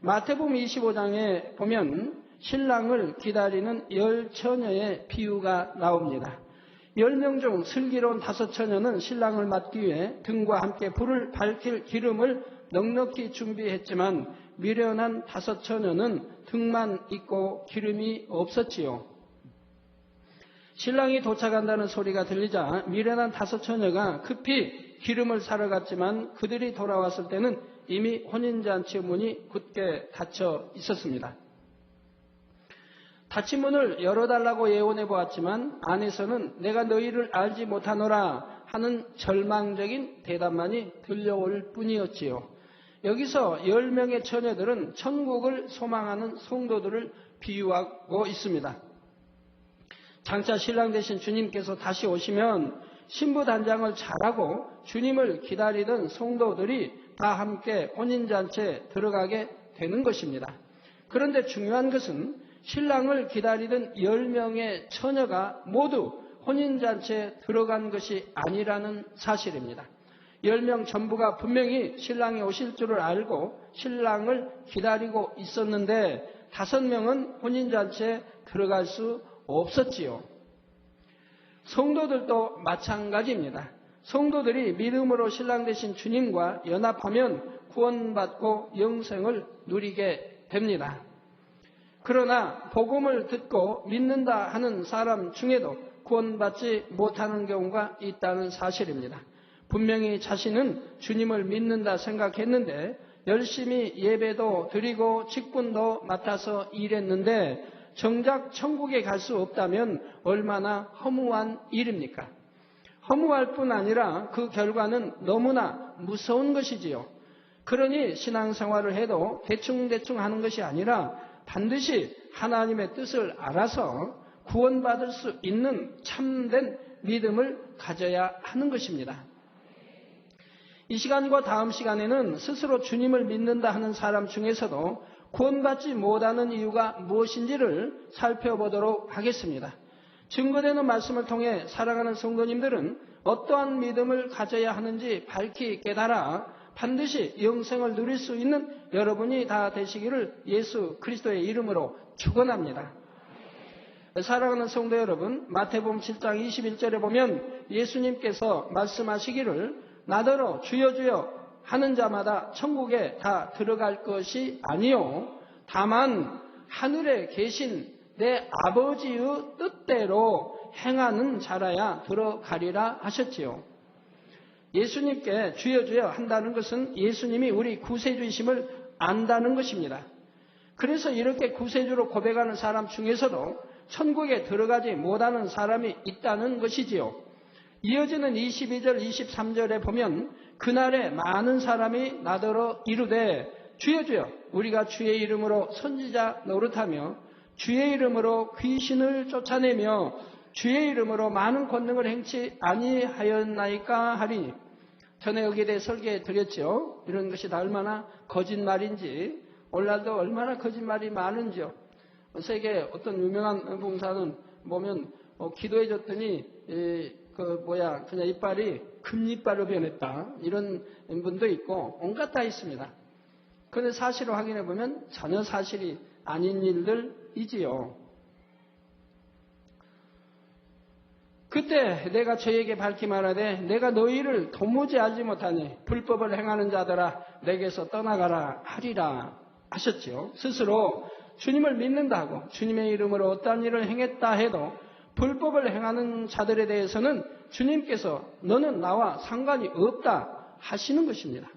마태복음 25장에 보면 신랑을 기다리는 10처녀의 비유가 나옵니다. 10명 중 슬기로운 5처녀는 신랑을 맞기 위해 등과 함께 불을 밝힐 기름을 넉넉히 준비했지만 미련한 5처녀는 등만 있고 기름이 없었지요. 신랑이 도착한다는 소리가 들리자 미련한 5처녀가 급히 기름을 사러 갔지만 그들이 돌아왔을 때는 이미 혼인잔치 문이 굳게 닫혀 있었습니다. 닫힌 문을 열어달라고 예언해 보았지만 안에서는 내가 너희를 알지 못하노라 하는 절망적인 대답만이 들려올 뿐이었지요. 여기서 10명의 처녀들은 천국을 소망하는 성도들을 비유하고 있습니다. 장차 신랑 되신 주님께서 다시 오시면 신부 단장을 잘하고 주님을 기다리던 성도들이 다 함께 혼인잔치에 들어가게 되는 것입니다. 그런데 중요한 것은 신랑을 기다리던 10명의 처녀가 모두 혼인잔치에 들어간 것이 아니라는 사실입니다. 10명 전부가 분명히 신랑이 오실 줄을 알고 신랑을 기다리고 있었는데 5명은 혼인잔치에 들어갈 수 없었지요. 성도들도 마찬가지입니다. 성도들이 믿음으로 신랑 되신 주님과 연합하면 구원받고 영생을 누리게 됩니다. 그러나 복음을 듣고 믿는다 하는 사람 중에도 구원받지 못하는 경우가 있다는 사실입니다. 분명히 자신은 주님을 믿는다 생각했는데 열심히 예배도 드리고 직분도 맡아서 일했는데 정작 천국에 갈 수 없다면 얼마나 허무한 일입니까? 허무할 뿐 아니라 그 결과는 너무나 무서운 것이지요. 그러니 신앙생활을 해도 대충대충 하는 것이 아니라 반드시 하나님의 뜻을 알아서 구원받을 수 있는 참된 믿음을 가져야 하는 것입니다. 이 시간과 다음 시간에는 스스로 주님을 믿는다 하는 사람 중에서도 구원받지 못하는 이유가 무엇인지를 살펴보도록 하겠습니다. 증거되는 말씀을 통해 사랑하는 성도님들은 어떠한 믿음을 가져야 하는지 밝히 깨달아 반드시 영생을 누릴 수 있는 여러분이 다 되시기를 예수 그리스도의 이름으로 축원합니다. 사랑하는 성도 여러분, 마태복음 7장 21절에 보면 예수님께서 말씀하시기를 나더러 주여 주여 하는 자마다 천국에 다 들어갈 것이 아니요 다만 하늘에 계신 내 아버지의 뜻대로 행하는 자라야 들어가리라 하셨지요. 예수님께 주여 주여 한다는 것은 예수님이 우리 구세주이심을 안다는 것입니다. 그래서 이렇게 구세주로 고백하는 사람 중에서도 천국에 들어가지 못하는 사람이 있다는 것이지요. 이어지는 22절 23절에 보면 그날에 많은 사람이 나더러 이르되 주여 주여 우리가 주의 이름으로 선지자 노릇하며 주의 이름으로 귀신을 쫓아내며 주의 이름으로 많은 권능을 행치 아니하였나이까 하리니 전에 여기에 대해 설계해 드렸죠. 이런 것이 다 얼마나 거짓말인지 오늘날도 얼마나 거짓말이 많은지요. 세계 어떤 유명한 봉사는 보면 기도해 줬더니 그냥 이빨이 금이빨로 변했다 이런 분도 있고 온갖 다 있습니다. 그런데 사실을 확인해 보면 전혀 사실이 아닌 일들이지요. 그때 내가 저에게 밝히 말하되 내가 너희를 도무지 알지 못하니 불법을 행하는 자들아 내게서 떠나가라 하리라 하셨지요. 스스로 주님을 믿는다고 주님의 이름으로 어떠한 일을 행했다 해도 불법을 행하는 자들에 대해서는 주님께서 너는 나와 상관이 없다 하시는 것입니다.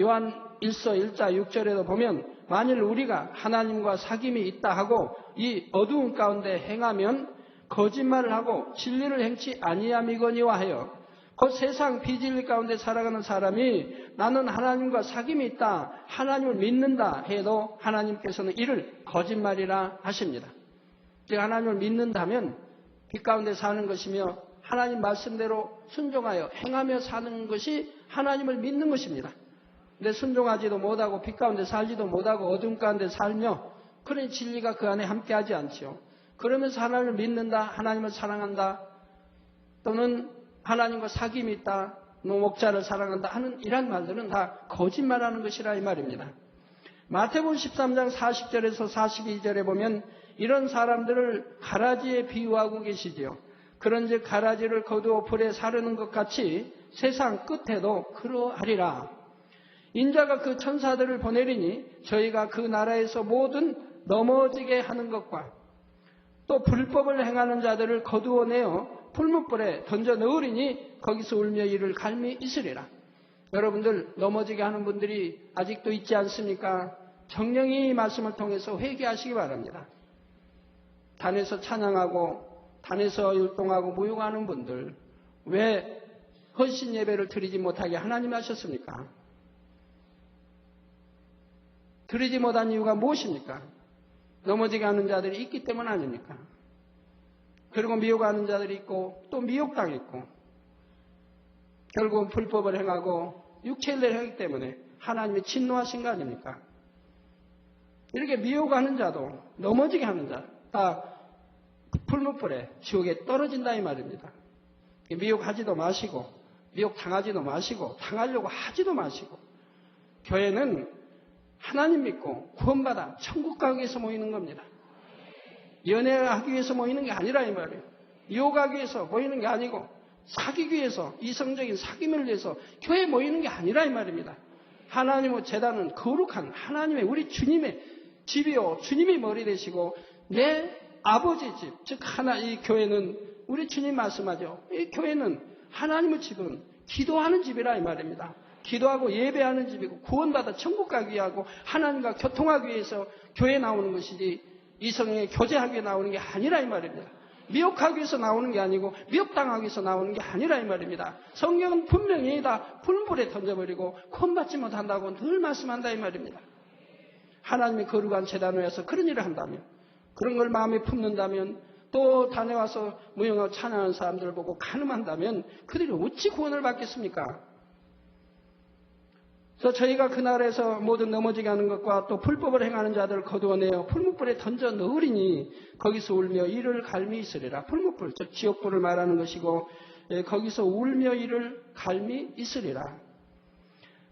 요한 1서 1자 6절에도 보면 만일 우리가 하나님과 사귐이 있다 하고 이 어두운 가운데 행하면 거짓말을 하고 진리를 행치 아니함이거니와 하여 곧 세상 비진리 가운데 살아가는 사람이 나는 하나님과 사귐이 있다 하나님을 믿는다 해도 하나님께서는 이를 거짓말이라 하십니다. 즉 하나님을 믿는다면 빛 가운데 사는 것이며 하나님 말씀대로 순종하여 행하며 사는 것이 하나님을 믿는 것입니다. 근데 순종하지도 못하고 빛 가운데 살지도 못하고 어둠 가운데 살며 그런 진리가 그 안에 함께하지 않지요. 그러면서 하나님을 믿는다, 하나님을 사랑한다, 또는 하나님과 사귐이 있다, 목자를 사랑한다 하는 이런 말들은 다 거짓말하는 것이라 이 말입니다. 마태복음 13장 40절에서 42절에 보면 이런 사람들을 가라지에 비유하고 계시지요. 그런즉 가라지를 거두어 불에 사르는 것 같이 세상 끝에도 그러하리라. 인자가 그 천사들을 보내리니 저희가 그 나라에서 모든 넘어지게 하는 것과 또 불법을 행하는 자들을 거두어내어 풀무불에 던져 넣으리니 거기서 울며 이를 갈미 있으리라. 여러분들 넘어지게 하는 분들이 아직도 있지 않습니까? 정령이 이 말씀을 통해서 회개하시기 바랍니다. 단에서 찬양하고 단에서 율동하고 무용하는 분들 왜 헌신 예배를 드리지 못하게 하나님이 하셨습니까? 드리지 못한 이유가 무엇입니까? 넘어지게 하는 자들이 있기 때문 아닙니까? 그리고 미혹하는 자들이 있고 또 미혹당했고 결국은 불법을 행하고 육체를 하기 때문에 하나님이 진노하신 거 아닙니까? 이렇게 미혹하는 자도 넘어지게 하는 자 다 풀무불에 지옥에 떨어진다 이 말입니다. 미혹하지도 마시고 미혹당하지도 마시고 당하려고 하지도 마시고 교회는 하나님 믿고 구원받아 천국 가기 위해서 모이는 겁니다. 연애하기 위해서 모이는 게 아니라 이 말이에요. 유혹하기 위해서 모이는 게 아니고 사귀기 위해서 이성적인 사귐을 위해서 교회에 모이는 게 아니라 이 말입니다. 하나님의 제단은 거룩한 하나님의 우리 주님의 집이요 주님이 머리 되시고 내 아버지 집 즉 하나 이 교회는 우리 주님 말씀하죠. 이 교회는 하나님의 집은 기도하는 집이라 이 말입니다. 기도하고 예배하는 집이고 구원받아 천국 가기 위하고 하나님과 교통하기 위해서 교회에 나오는 것이지 이성에 교제하기 위해 나오는 게 아니라 이 말입니다. 미혹하기 위해서 나오는 게 아니고 미혹당하기 위해서 나오는 게 아니라 이 말입니다. 성경은 분명히 다 풀물에 던져버리고 구원받지 못한다고 늘 말씀한다 이 말입니다. 하나님의 거룩한 제단 위에서 그런 일을 한다면 그런 걸 마음에 품는다면 또 단에 와서 무용하고 찬양하는 사람들을 보고 간음한다면 그들이 어찌 구원을 받겠습니까? 그래서 저희가 그 나라에서 모든 넘어지게 하는 것과 또 불법을 행하는 자들을 거두어내어 풀무불에 던져 넣으리니 거기서 울며 이를 갈미 있으리라. 풀무불, 즉 지옥불을 말하는 것이고 거기서 울며 이를 갈미 있으리라.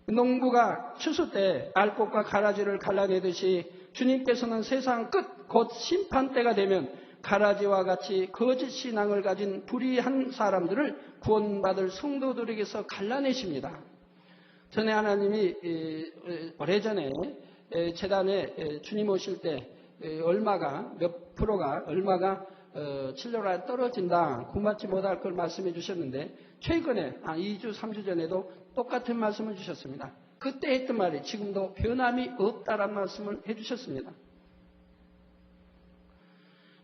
농부가 추수 때 알곡과 가라지를 갈라내듯이 주님께서는 세상 끝 곧 심판 때가 되면 가라지와 같이 거짓 신앙을 가진 불의한 사람들을 구원받을 성도들에게서 갈라내십니다. 전에 하나님이 오래전에 재단에 주님 오실 때 얼마가 몇 프로가 얼마가 진료가 떨어진다 구원받지 못할 걸 말씀해 주셨는데 최근에 2주 3주 전에도 똑같은 말씀을 주셨습니다. 그때 했던 말이 지금도 변함이 없다라는 말씀을 해 주셨습니다.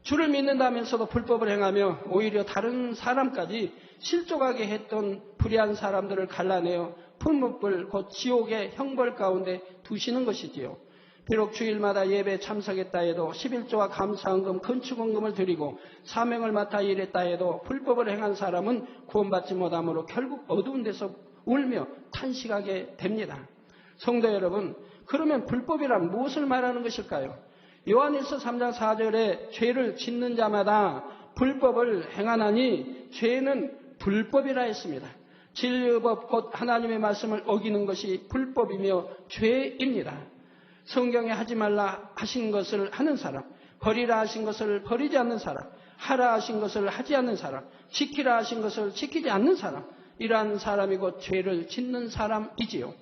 주를 믿는다면서도 불법을 행하며 오히려 다른 사람까지 실족하게 했던 불의한 사람들을 갈라내어 풀무불 곧 지옥의 형벌 가운데 두시는 것이지요. 비록 주일마다 예배에 참석했다 해도 11조와 감사헌금, 건축헌금을 드리고 사명을 맡아 일했다 해도 불법을 행한 사람은 구원받지 못하므로 결국 어두운 데서 울며 탄식하게 됩니다. 성도 여러분, 그러면 불법이란 무엇을 말하는 것일까요? 요한일서 3장 4절에 죄를 짓는 자마다 불법을 행하나니 죄는 불법이라 했습니다. 진리법 곧 하나님의 말씀을 어기는 것이 불법이며 죄입니다. 성경에 하지 말라 하신 것을 하는 사람, 버리라 하신 것을 버리지 않는 사람, 하라 하신 것을 하지 않는 사람, 지키라 하신 것을 지키지 않는 사람, 이러한 사람이 곧 죄를 짓는 사람이지요.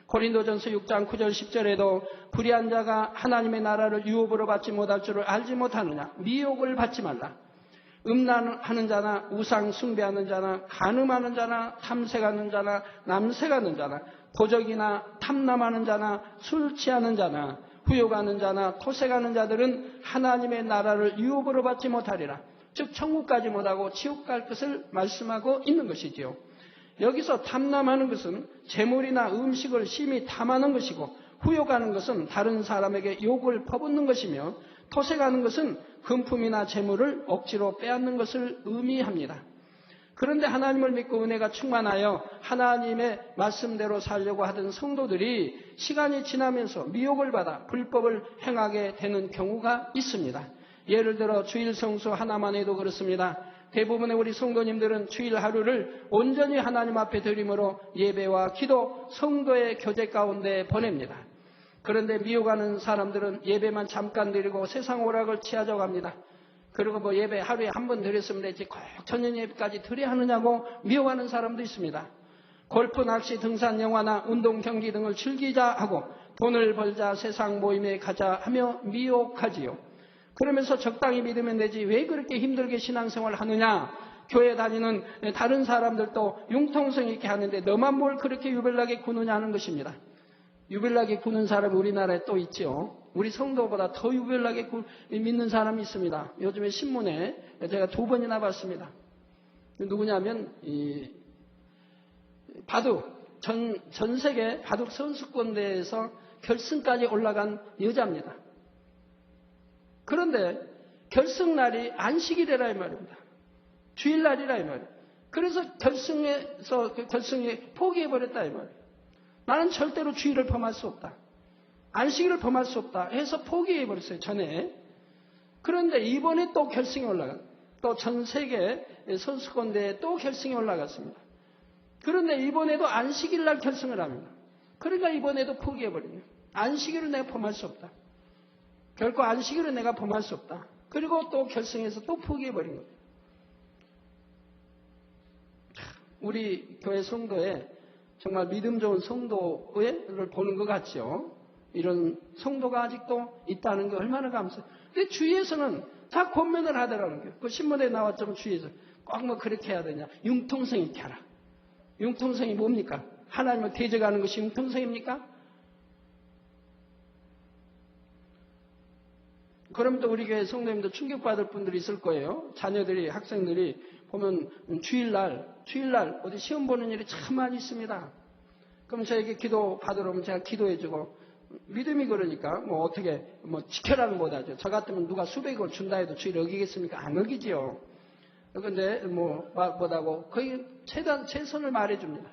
고린도전서 6장 9절 10절에도 불의한 자가 하나님의 나라를 유업으로 받지 못할 줄을 알지 못하느냐, 미혹을 받지 말라. 음란하는 자나 우상 숭배하는 자나 간음하는 자나 탐색하는 자나 남색하는 자나 도적이나 탐남하는 자나 술 취하는 자나 후욕하는 자나 토색하는 자들은 하나님의 나라를 유업으로 받지 못하리라. 즉 천국까지 못하고 지옥 갈 것을 말씀하고 있는 것이지요. 여기서 탐남하는 것은 재물이나 음식을 심히 탐하는 것이고 후욕하는 것은 다른 사람에게 욕을 퍼붓는 것이며 토색하는 것은 금품이나 재물을 억지로 빼앗는 것을 의미합니다. 그런데 하나님을 믿고 은혜가 충만하여 하나님의 말씀대로 살려고 하던 성도들이 시간이 지나면서 미혹을 받아 불법을 행하게 되는 경우가 있습니다. 예를 들어 주일 성수 하나만 해도 그렇습니다. 대부분의 우리 성도님들은 주일 하루를 온전히 하나님 앞에 드림으로 예배와 기도, 성도의 교제 가운데 보냅니다. 그런데 미혹하는 사람들은 예배만 잠깐 드리고 세상 오락을 취하자고 합니다. 그리고 뭐 예배 하루에 한 번 드렸으면 되지 꼭 천년 예배까지 드려야 하느냐고 미혹하는 사람도 있습니다. 골프, 낚시, 등산, 영화나 운동, 경기 등을 즐기자 하고 돈을 벌자, 세상 모임에 가자 하며 미혹하지요. 그러면서 적당히 믿으면 되지 왜 그렇게 힘들게 신앙생활을 하느냐. 교회 다니는 다른 사람들도 융통성 있게 하는데 너만 뭘 그렇게 유별나게 구느냐 하는 것입니다. 유별나게 구는 사람이 우리나라에 또 있죠. 우리 성도보다 더 유별나게 믿는 사람이 있습니다. 요즘에 신문에 제가 2번이나 봤습니다. 누구냐면 바둑, 전 세계 바둑 선수권대회에서 결승까지 올라간 여자입니다. 그런데 결승날이 안식일이라 이 말입니다. 주일날이라 이 말이에요. 그래서 결승에 포기해버렸다 이 말이에요. 나는 절대로 주일을 범할 수 없다. 안식일을 범할 수 없다 해서 포기해버렸어요. 전에. 그런데 이번에 또 결승에 올라간, 또 전 세계 선수권대회에 또 결승에 올라갔습니다. 그런데 이번에도 안식일날 결승을 합니다. 그러니까 이번에도 포기해버리네요. 안식일을 내가 범할 수 없다. 결코 안식일을 내가 범할 수 없다. 그리고 또 결승에서 또 포기해버린 거예요. 우리 교회 성도에 정말 믿음 좋은 성도를 보는 것 같죠. 이런 성도가 아직도 있다는 게 얼마나 감사해요. 근데 주위에서는 다 권면을 하더라는 거예요. 그 신문에 나왔지만 주위에서 꼭 뭐 그렇게 해야 되냐. 융통성 있게 하라. 융통성이 뭡니까? 하나님을 대적하는 것이 융통성입니까? 그럼 또 우리 교회 성도님도 충격받을 분들이 있을 거예요. 자녀들이, 학생들이 보면 주일날 어디 시험 보는 일이 참 많이 있습니다. 그럼 저에게 기도 받으러 오면 제가 기도해주고, 믿음이 그러니까 뭐 어떻게 뭐 지켜라는 못하죠. 저 같으면 누가 수백을 준다 해도 주일 어기겠습니까? 안 어기지요. 그런데 뭐다고 거의 최선을 말해줍니다.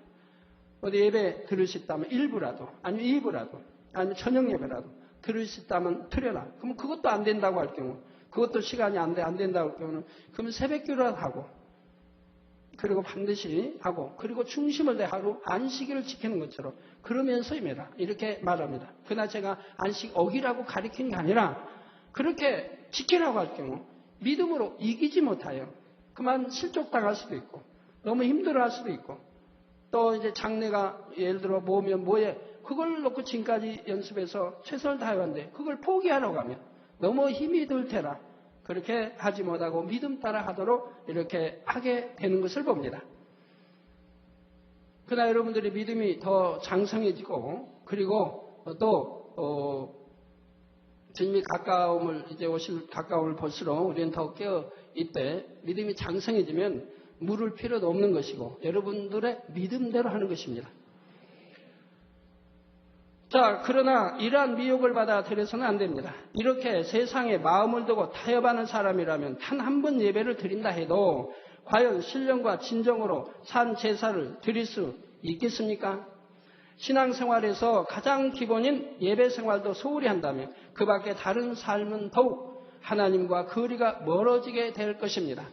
어디 예배 들을 수 있다면 일부라도, 아니면 2부라도, 아니면 저녁 예배라도 들을 수 있다면 드려라. 그러면 그것도 안 된다고 할 경우, 그것도 시간이 안 된다고 할 경우는, 그러면 새벽기도라도 하고, 그리고 반드시 하고, 그리고 중심을 다하고 안식일을 지키는 것처럼 그러면서입니다. 이렇게 말합니다. 그러나 제가 안식 어기라고 가리키는 게 아니라 그렇게 지키라고 할 경우 믿음으로 이기지 못하여 그만 실족당할 수도 있고 너무 힘들어할 수도 있고, 또 이제 장래가 예를 들어 뭐면 뭐에 그걸 놓고 지금까지 연습해서 최선을 다해왔는데 그걸 포기하려고 하면 너무 힘이 들 테라 그렇게 하지 못하고 믿음 따라 하도록 이렇게 하게 되는 것을 봅니다. 그러나 여러분들이 믿음이 더 장성해지고, 그리고 또 주님이 가까움을 볼수록 우리는 더 깨어 있되, 믿음이 장성해지면 물을 필요도 없는 것이고 여러분들의 믿음대로 하는 것입니다. 자, 그러나 이러한 미혹을 받아들여서는 안 됩니다. 이렇게 세상에 마음을 두고 타협하는 사람이라면 단 한 번 예배를 드린다 해도 과연 신령과 진정으로 산 제사를 드릴 수 있겠습니까? 신앙생활에서 가장 기본인 예배 생활도 소홀히 한다면 그 밖에 다른 삶은 더욱 하나님과 거리가 멀어지게 될 것입니다.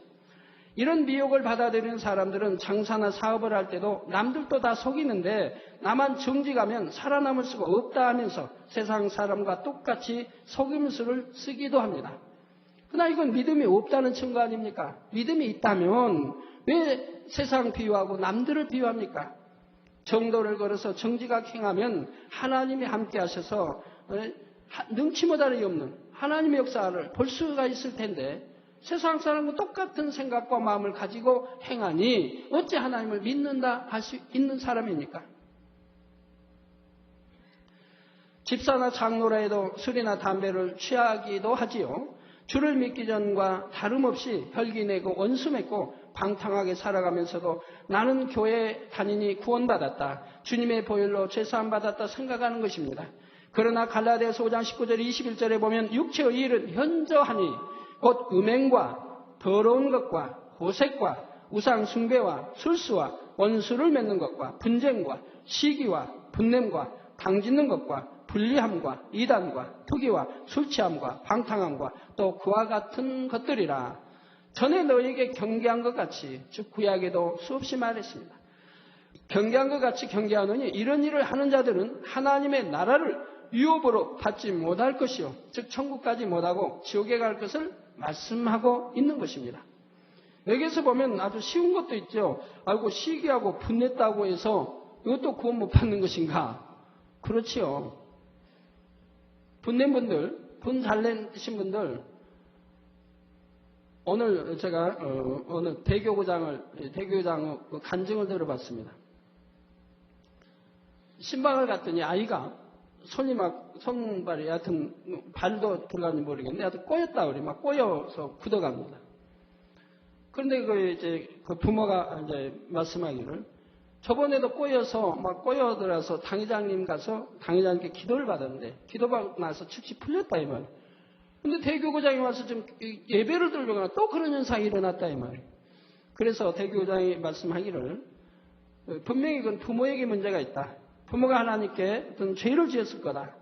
이런 미혹을 받아들이는 사람들은 장사나 사업을 할 때도 남들도 다 속이는데 나만 정직하면 살아남을 수가 없다 하면서 세상 사람과 똑같이 속임수를 쓰기도 합니다. 그러나 이건 믿음이 없다는 증거 아닙니까? 믿음이 있다면 왜 세상 비유하고 남들을 비유합니까? 정도를 걸어서 정직하게 행하면 하나님이 함께 하셔서 능치 못할 리 없는 하나님의 역사를 볼 수가 있을 텐데, 세상 사람과 똑같은 생각과 마음을 가지고 행하니 어찌 하나님을 믿는다 할 수 있는 사람입니까? 집사나 장로라 해도 술이나 담배를 취하기도 하지요. 주를 믿기 전과 다름없이 혈기내고 원수 맺고 방탕하게 살아가면서도 나는 교회에 다니니 구원받았다, 주님의 보혈로 죄사함 받았다 생각하는 것입니다. 그러나 갈라디아서 5장 19절 21절에 보면 육체의 일은 현저하니 곧 음행과 더러운 것과 호색과 우상 숭배와 술수와 원수를 맺는 것과 분쟁과 시기와 분냄과 당짓는 것과 불리함과 이단과 투기와 술취함과 방탕함과 또 그와 같은 것들이라. 전에 너에게 경계한 것 같이, 즉 구약에도 수없이 말했습니다. 경계한 것 같이 경계하느니 이런 일을 하는 자들은 하나님의 나라를 유업으로 받지 못할 것이요. 즉 천국까지 못하고 지옥에 갈 것을 말씀하고 있는 것입니다. 여기에서 보면 아주 쉬운 것도 있죠. 아이고 시기하고 분냈다고 해서 이것도 구원 못 받는 것인가? 그렇지요. 분낸 분들, 분 잘 내신 분들, 오늘 제가 어느 대교구장 간증을 들어봤습니다. 신방을 갔더니 아이가 손발이 하여튼 발도 들어가는지 모르겠는데 하여튼 꼬였다 그래. 막 꼬여서 굳어갑니다. 그런데 그 부모가 이제 말씀하기를 저번에도 꼬여서 막 꼬여들어서 당회장님 가서 당회장님께 기도를 받았는데 기도받고 나서 즉시 풀렸다 이 말이에요. 근데 대교구장에 와서 좀 예배를 드리거나 또 그런 현상이 일어났다 이 말이에요. 그래서 대교구장이 말씀하기를 분명히 그건 부모에게 문제가 있다. 부모가 하나님께 어떤 죄를 지었을 거다.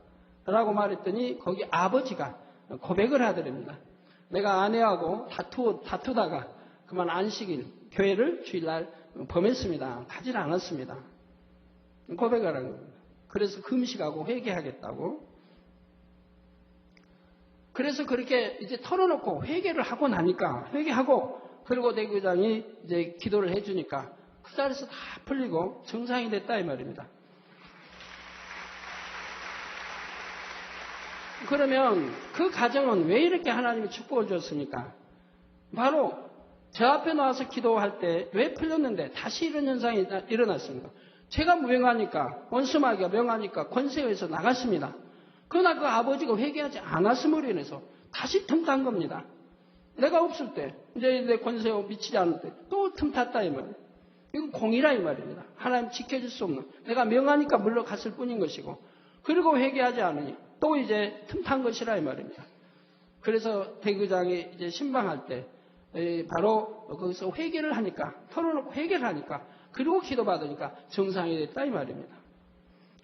라고 말했더니 거기 아버지가 고백을 하더랍니다. 내가 아내하고 다투다가 그만 안식일, 교회를 주일날 범했습니다. 가지 않았습니다. 고백을 하는 겁니다. 그래서 금식하고 회개하겠다고. 그래서 그렇게 이제 털어놓고 회개를 하고 나니까, 회개하고, 그리고 대교장이 이제 기도를 해주니까 그 자리에서 다 풀리고 정상이 됐다 이 말입니다. 그러면 그 가정은 왜 이렇게 하나님이 축복을 줬습니까? 바로 저 앞에 나와서 기도할 때 왜 풀렸는데 다시 이런 현상이 일어났습니다. 제가 명하니까, 원수마귀가 명하니까 권세에서 나갔습니다. 그러나 그 아버지가 회개하지 않았음으로 인해서 다시 틈탄 겁니다. 내가 없을 때, 이제 내 권세에 미치지 않을 때 또 틈탔다 이 말이에요. 이건 공이라 이 말입니다. 하나님 지켜줄 수 없는, 내가 명하니까 물러갔을 뿐인 것이고, 그리고 회개하지 않으니 또 이제 틈탄 것이라 이 말입니다. 그래서 대교장이 이제 신방할 때 바로 거기서 회개를 하니까, 털어놓고 회개를 하니까, 그리고 기도받으니까 정상이 됐다 이 말입니다.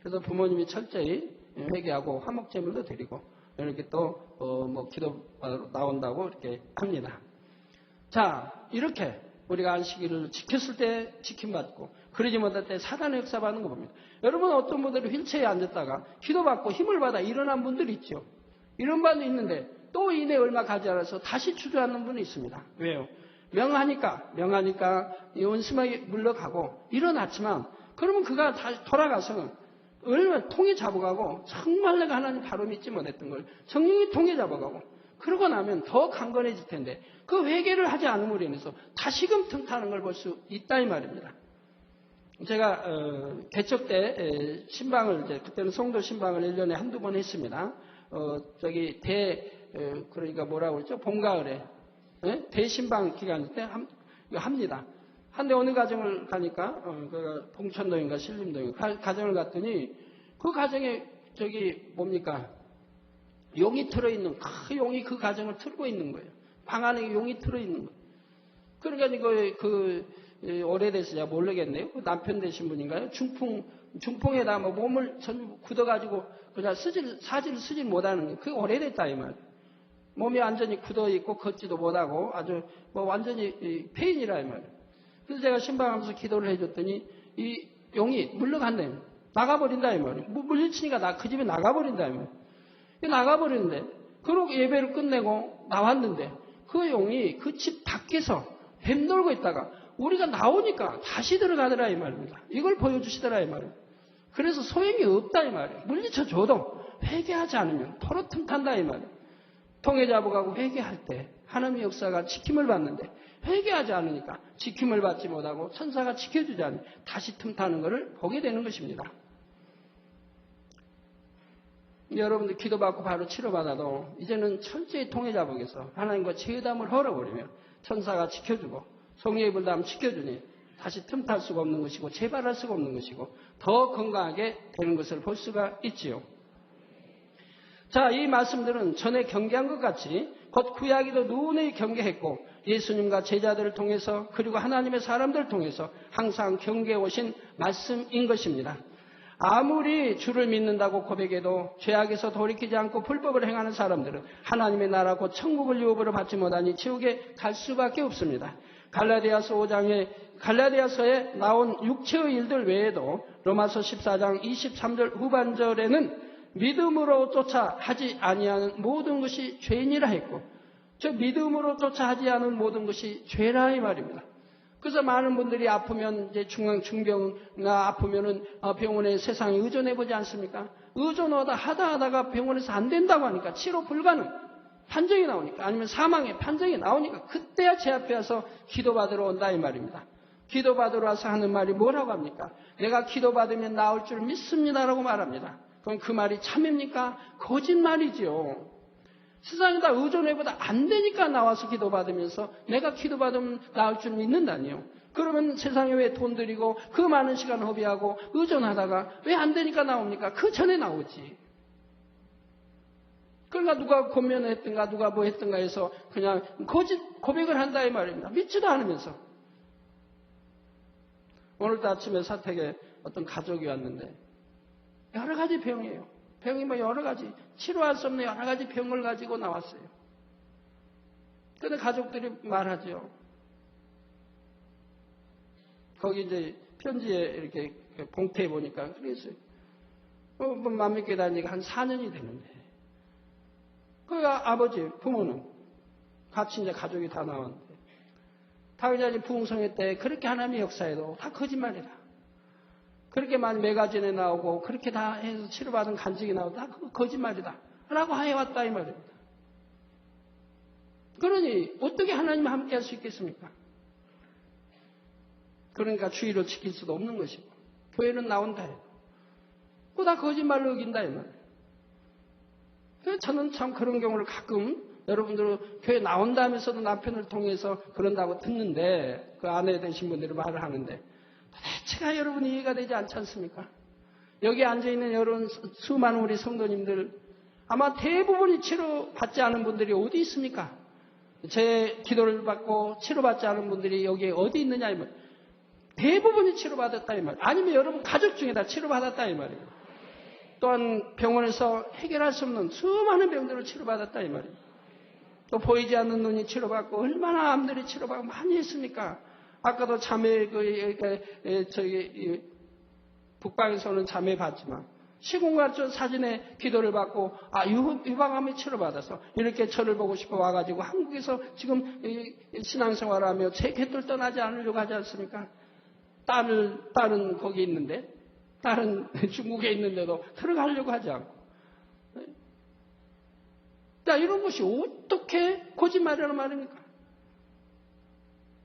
그래서 부모님이 철저히 회개하고 화목제물도 드리고 이렇게 또 기도 나온다고 이렇게 합니다. 자, 이렇게 우리가 안식일을 지켰을 때 지킴받고 그러지 못할 때 사단의 역사받는 거 봅니다. 여러분 어떤 분들은 휠체어에 앉았다가 기도받고 힘을 받아 일어난 분들이 있죠. 이런 분도 있는데 또 이내 얼마 가지 않아서 다시 주저앉는 분이 있습니다. 왜요? 명하니까 이 원수마귀 물러가고 일어났지만 그러면 그가 다시 돌아가서 얼마나 통에 잡아가고 정말 내가 하나님 바로 믿지 못했던 걸 성령이 통에 잡아가고 그러고 나면 더 강건해질 텐데 그 회개를 하지 않음으로 인해서 다시금 틈타는 걸 볼 수 있다 이 말입니다. 제가 개척 때 신방을 이제 그때는 성도 신방을 1년에 한두 번 했습니다. 그러니까 뭐라고 그러죠? 봄 가을에 대신방 기간 때 합니다. 한데 어느 가정을 가니까 봉천동인가 신림동인가 가정을 갔더니 그 가정에 뭡니까? 용이 들어있는 큰 용이 그 가정을 틀고 있는 거예요. 방 안에 용이 들어있는 거예요. 그러니까 오래돼서 제가 모르겠네요. 그 남편 되신 분인가요? 중풍에다 몸을 전부 굳어가지고 그냥 사지를 쓰질 못하는 거예요. 그게 오래됐다 이 말. 몸이 완전히 굳어있고 걷지도 못하고 아주 완전히 폐인이라 이 말이에요. 그래서 제가 신방하면서 기도를 해줬더니 이 용이 물러간다. 나가버린다 이 말이에요. 물리치니까 그 집에 나가버린다 이 말이에요. 나가버리는데 그러고 예배를 끝내고 나왔는데 그 용이 그 집 밖에서 맴돌고 있다가 우리가 나오니까 다시 들어가더라 이 말입니다. 이걸 보여주시더라 이 말이에요. 그래서 소용이 없다 이 말이에요. 물리쳐줘도 회개하지 않으면 도로 틈탄다 이 말이에요. 통에 잡아가고 회개할 때 하나님의 역사가 지킴을 받는데 회개하지 않으니까 지킴을 받지 못하고 천사가 지켜주지 않으니 다시 틈타는 것을 보게 되는 것입니다. 여러분들 기도받고 바로 치료받아도 이제는 철저히 통에 잡아서 하나님과 죄담을 헐어버리면 천사가 지켜주고 성령의 불담 지켜주니 다시 틈탈 수가 없는 것이고 재발할 수가 없는 것이고 더 건강하게 되는 것을 볼 수가 있지요. 자, 이 말씀들은 전에 경계한 것 같이 곧 구약에도 누누이 경계했고 예수님과 제자들을 통해서 그리고 하나님의 사람들을 통해서 항상 경계해 오신 말씀인 것입니다. 아무리 주를 믿는다고 고백해도 죄악에서 돌이키지 않고 불법을 행하는 사람들은 하나님의 나라 곧 천국을 유업으로 받지 못하니 지옥에 갈 수밖에 없습니다. 갈라디아서에 나온 육체의 일들 외에도 로마서 14장 23절 후반절에는 믿음으로 쫓아 하지 아니하는 모든 것이 죄니라 했고, 저 믿음으로 쫓아 하지 않은 모든 것이 죄라 이 말입니다. 그래서 많은 분들이 아프면 이제 중병이나 아프면은 병원에 세상에 의존해 보지 않습니까? 의존하다 하다가 병원에서 안 된다고 하니까 치료 불가능 판정이 나오니까, 아니면 사망의 판정이 나오니까 그때야 제 앞에 와서 기도받으러 온다 이 말입니다. 기도받으러 와서 하는 말이 뭐라고 합니까? 내가 기도받으면 나을 줄 믿습니다라고 말합니다. 그럼 그 말이 참입니까? 거짓말이지요. 세상에다 의존해보다 안 되니까 나와서 기도받으면서 내가 기도받으면 나을 줄 믿는다니요. 그러면 세상에 왜 돈 들이고 그 많은 시간 허비하고 의존하다가 왜 안 되니까 나옵니까? 그 전에 나오지. 그러니까 누가 권면했든가 누가 뭐 했든가 해서 그냥 거짓 고백을 한다 이 말입니다. 믿지도 않으면서. 오늘도 아침에 사택에 어떤 가족이 왔는데 여러 가지 병이에요. 병이 뭐 여러 가지, 치료할 수 없는 여러 가지 병을 가지고 나왔어요. 그런데 가족들이 말하죠. 거기 이제 편지에 이렇게 봉투해 보니까 그랬어요. 뭐 맘믿게 다니니까 한 4년이 되는데. 그러니까 아버지, 부모는 같이 이제 가족이 다 나왔는데. 다 그냥 부흥성회 때 그렇게 하나님의 역사에도 다 거짓말이다. 그렇게 많이 매거진에 나오고 그렇게 다 해서 치료받은 간증이 나오고 다 거짓말이다 라고 해왔다 이 말입니다. 그러니 어떻게 하나님과 함께 할 수 있겠습니까? 그러니까 주의를 지킬 수도 없는 것이고 교회는 나온다 해도 그거 다 거짓말로 여긴다 이 말이에요. 그래서 저는 참 그런 경우를 가끔 여러분들 교회 나온다면서도 남편을 통해서 그런다고 듣는데 그 아내 되신 분들이 말을 하는데 도대체가 여러분 이해가 되지 않지 않습니까? 여기 앉아있는 여러분 수많은 우리 성도님들 아마 대부분이 치료받지 않은 분들이 어디 있습니까? 제 기도를 받고 치료받지 않은 분들이 여기에 어디 있느냐 이 말. 대부분이 치료받았다 이 말. 아니면 여러분 가족 중에 다 치료받았다 이 말이에요. 또한 병원에서 해결할 수 없는 수많은 병들을 치료받았다 이 말이에요. 또 보이지 않는 눈이 치료받고 얼마나 암들이 치료받고 많이 했습니까? 아까도 자매 저기 북방에서는 자매 봤지만 시공간쪽 사진에 기도를 받고 유방암에 치료받아서 이렇게 저를 보고 싶어 와가지고 한국에서 지금 신앙생활하며 제 곁을 떠나지 않으려고 하지 않습니까? 딸은 거기 있는데 딸은 중국에 있는데도 들어가려고 하지 않고. 자, 이런 것이 어떻게 거짓말이라는 말입니까?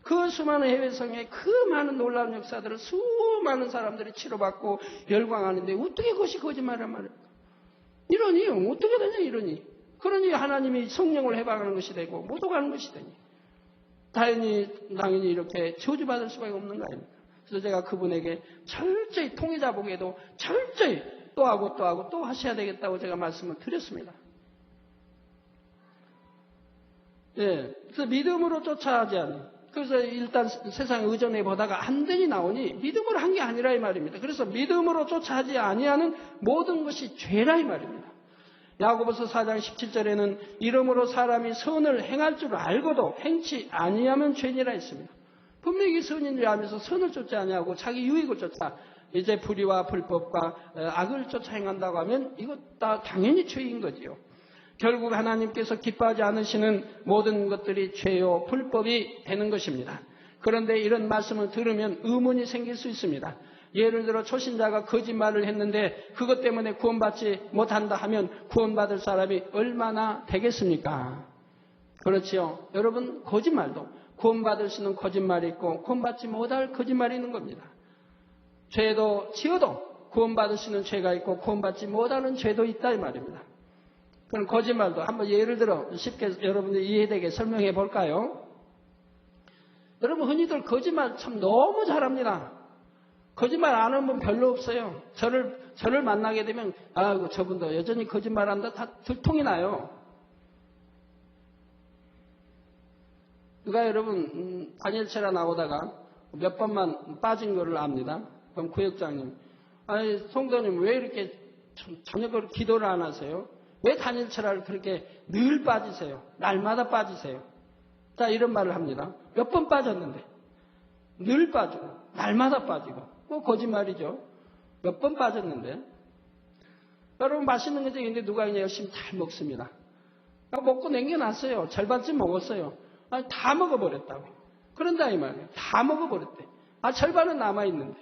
그 수많은 해외성에 그 많은 놀라운 역사들을 수많은 사람들이 치료받고 열광하는데 어떻게 그것이 거짓말이란 말입니까? 이러니 어떻게 되냐 이러니. 그러니 하나님이 성령을 해방하는 것이 되고 모독하는 것이 되니. 당연히 이렇게 저주받을 수밖에 없는 거 아닙니까? 그래서 제가 그분에게 철저히 통해자 보기에도 철저히 또 하고 또 하셔야 되겠다고 제가 말씀을 드렸습니다. 예, 그래서 믿음으로 쫓아하지 않는. 그래서 일단 세상에 의존해 보다가 안 되니 나오니 믿음으로 한 게 아니라 이 말입니다. 그래서 믿음으로 쫓아하지 아니하는 모든 것이 죄라 이 말입니다. 야고보서 4장 17절에는 이러므로 사람이 선을 행할 줄 알고도 행치 아니하면 죄니라 했습니다. 분명히 선인 줄 알면서 선을 쫓지 아니하고 자기 유익을 쫓아 이제 불의와 불법과 악을 쫓아 행한다고 하면 이것 다 당연히 죄인 거지요. 결국 하나님께서 기뻐하지 않으시는 모든 것들이 죄요 불법이 되는 것입니다. 그런데 이런 말씀을 들으면 의문이 생길 수 있습니다. 예를 들어 초신자가 거짓말을 했는데 그것 때문에 구원받지 못한다 하면 구원받을 사람이 얼마나 되겠습니까? 그렇지요. 여러분 거짓말도 구원받을 수 있는 거짓말이 있고 구원받지 못할 거짓말이 있는 겁니다. 죄도 지어도 구원받을 수 있는 죄가 있고 구원받지 못하는 죄도 있다 이 말입니다. 그럼 거짓말도 한번 예를 들어 쉽게 여러분들 이해되게 설명해 볼까요? 여러분 흔히들 거짓말 참 너무 잘합니다. 거짓말 안 하는 분 별로 없어요. 저를 만나게 되면 아이고 저분도 여전히 거짓말한다 다 들통이 나요. 누가 여러분 단일체라 나오다가 몇 번만 빠진 거를 압니다. 그럼 구역장님, 아니 성도님 왜 이렇게 저녁으로 기도를 안 하세요? 왜 단일체라를 그렇게 늘 빠지세요? 날마다 빠지세요? 자, 이런 말을 합니다. 몇 번 빠졌는데 늘 빠지고 날마다 빠지고 거짓말이죠. 몇 번 빠졌는데 여러분 맛있는 게 있는데 누가 그냥 열심히 잘 먹습니다. 먹고 남겨놨어요. 절반쯤 먹었어요. 아니, 다 먹어버렸다고. 그런다 이 말이에요. 다 먹어버렸대. 절반은 남아있는데.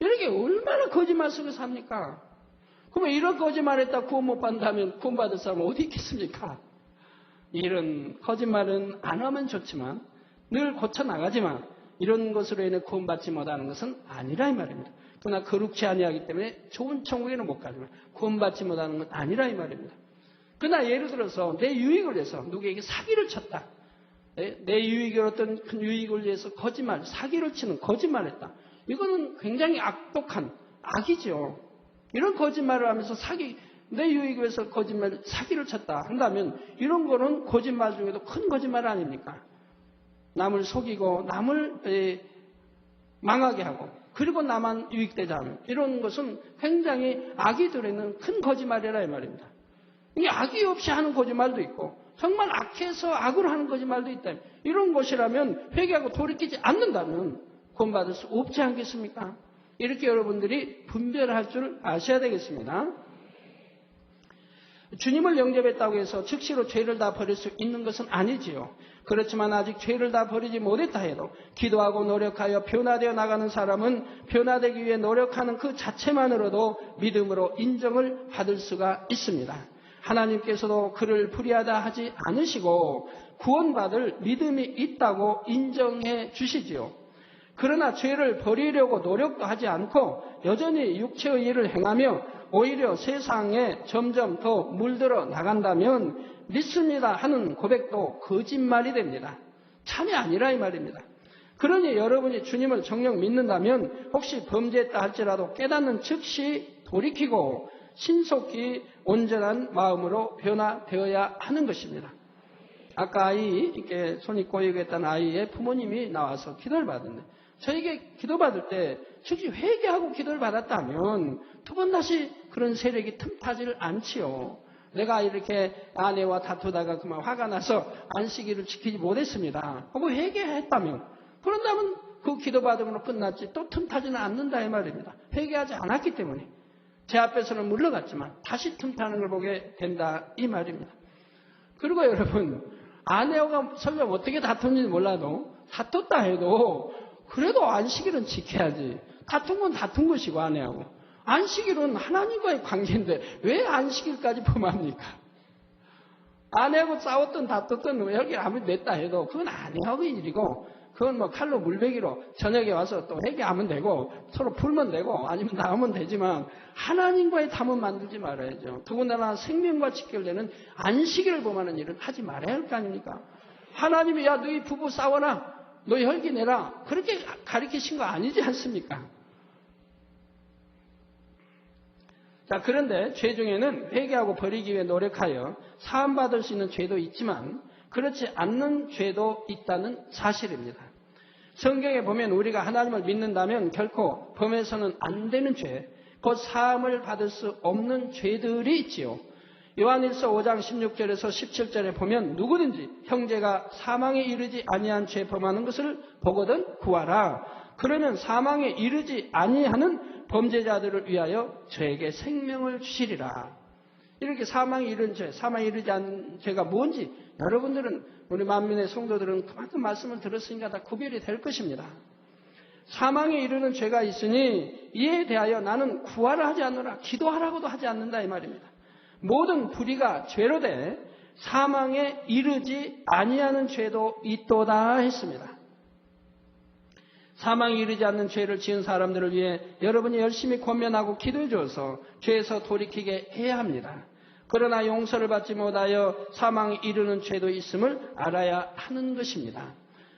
이렇게 얼마나 거짓말 속에 삽니까? 그러면 이런 거짓말했다 구원 못 받는다면 구원받을 사람은 어디 있겠습니까? 이런 거짓말은 안 하면 좋지만 늘 고쳐나가지만 이런 것으로 인해 구원받지 못하는 것은 아니라 이 말입니다. 그러나 거룩치 아니하기 때문에 좋은 천국에는 못 가지만 구원받지 못하는 건 아니라 이 말입니다. 그러나 예를 들어서 내 유익을 위해서 누구에게 사기를 쳤다. 내 유익을 어떤 큰 유익을 위해서 거짓말, 사기를 치는 거짓말을 했다. 이거는 굉장히 악독한 악이죠. 이런 거짓말을 하면서 내 유익을 위해서 거짓말, 사기를 쳤다 한다면 이런 거는 거짓말 중에도 큰 거짓말 아닙니까? 남을 속이고 남을 망하게 하고 그리고 나만 유익되자 하면 이런 것은 굉장히 악이 들어있는 큰 거짓말이라 이 말입니다. 이게 악이 없이 하는 거짓말도 있고 정말 악해서 악으로 하는 거짓말도 있다. 이런 것이라면 회개하고 돌이키지 않는다면 구원받을 수 없지 않겠습니까? 이렇게 여러분들이 분별할 줄 아셔야 되겠습니다. 주님을 영접했다고 해서 즉시로 죄를 다 버릴 수 있는 것은 아니지요. 그렇지만 아직 죄를 다 버리지 못했다 해도 기도하고 노력하여 변화되어 나가는 사람은 변화되기 위해 노력하는 그 자체만으로도 믿음으로 인정을 받을 수가 있습니다. 하나님께서도 그를 불의하다 하지 않으시고 구원받을 믿음이 있다고 인정해 주시지요. 그러나 죄를 버리려고 노력도 하지 않고 여전히 육체의 일을 행하며 오히려 세상에 점점 더 물들어 나간다면 믿습니다 하는 고백도 거짓말이 됩니다. 참이 아니라 이 말입니다. 그러니 여러분이 주님을 정녕 믿는다면 혹시 범죄했다 할지라도 깨닫는 즉시 돌이키고 신속히 온전한 마음으로 변화되어야 하는 것입니다. 아까 이렇게 손이 꼬이겠다는 아이의 부모님이 나와서 기도를 받았는데 저에게 기도받을 때 즉시 회개하고 기도를 받았다면 두 번 다시 그런 세력이 틈타지를 않지요. 내가 이렇게 아내와 다투다가 그만 화가 나서 안식일을 지키지 못했습니다. 하고 회개했다면 그런다면 그 기도받음으로 끝났지 또 틈타지는 않는다 이 말입니다. 회개하지 않았기 때문에 제 앞에서는 물러갔지만 다시 틈타는 걸 보게 된다 이 말입니다. 그리고 여러분 아내와 설령 어떻게 다퉜는지 몰라도 다퉜다 해도 그래도 안식일은 지켜야지. 다툰 건 다툰 것이고 아내하고. 안식일은 하나님과의 관계인데 왜 안식일까지 범합니까? 아내하고 싸웠던 다퉜던 여기 아무리 냈다 해도 그건 아내하고의 일이고 그건 뭐 칼로 물베기로 저녁에 와서 또 회개하면 되고 서로 풀면 되고 아니면 나오면 되지만 하나님과의 담은 만들지 말아야죠. 더군다나 생명과 직결되는 안식일을 범하는 일은 하지 말아야 할 거 아닙니까? 하나님이 야 너희 부부 싸워라. 너 혈기 내라. 그렇게 가르치신 거 아니지 않습니까? 자, 그런데 죄 중에는 회개하고 버리기 위해 노력하여 사함받을 수 있는 죄도 있지만 그렇지 않는 죄도 있다는 사실입니다. 성경에 보면 우리가 하나님을 믿는다면 결코 범해서는 안 되는 죄, 곧 사함을 받을 수 없는 죄들이 있지요. 요한일서 5장 16절에서 17절에 보면 누구든지 형제가 사망에 이르지 아니한 죄 범하는 것을 보거든 구하라. 그러면 사망에 이르지 아니하는 범죄자들을 위하여 저에게 생명을 주시리라. 이렇게 사망에 이른 죄, 사망에 이르지 않은 죄가 뭔지 여러분들은 우리 만민의 성도들은 그만큼 말씀을 들었으니까 다 구별이 될 것입니다. 사망에 이르는 죄가 있으니 이에 대하여 나는 구하라 하지 않노라. 기도하라고도 하지 않는다 이 말입니다. 모든 불의가 죄로 돼 사망에 이르지 아니하는 죄도 있도다 했습니다. 사망에 이르지 않는 죄를 지은 사람들을 위해 여러분이 열심히 권면하고 기도해 주어서 죄에서 돌이키게 해야 합니다. 그러나 용서를 받지 못하여 사망에 이르는 죄도 있음을 알아야 하는 것입니다.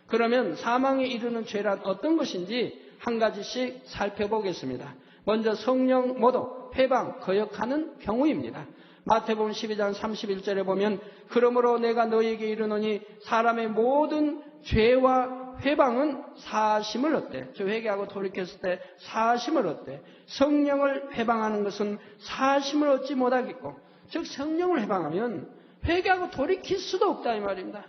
그러면 사망에 이르는 죄란 어떤 것인지 한 가지씩 살펴보겠습니다. 먼저 성령 모독, 회방, 거역하는 경우입니다. 마태복음 12장 31절에 보면 그러므로 내가 너희에게 이르노니 사람의 모든 죄와 회방은 사심을 얻되, 저 회개하고 돌이켰을 때 사심을 얻되, 성령을 회방하는 것은 사심을 얻지 못하겠고, 즉 성령을 회방하면 회개하고 돌이킬 수도 없다 이 말입니다.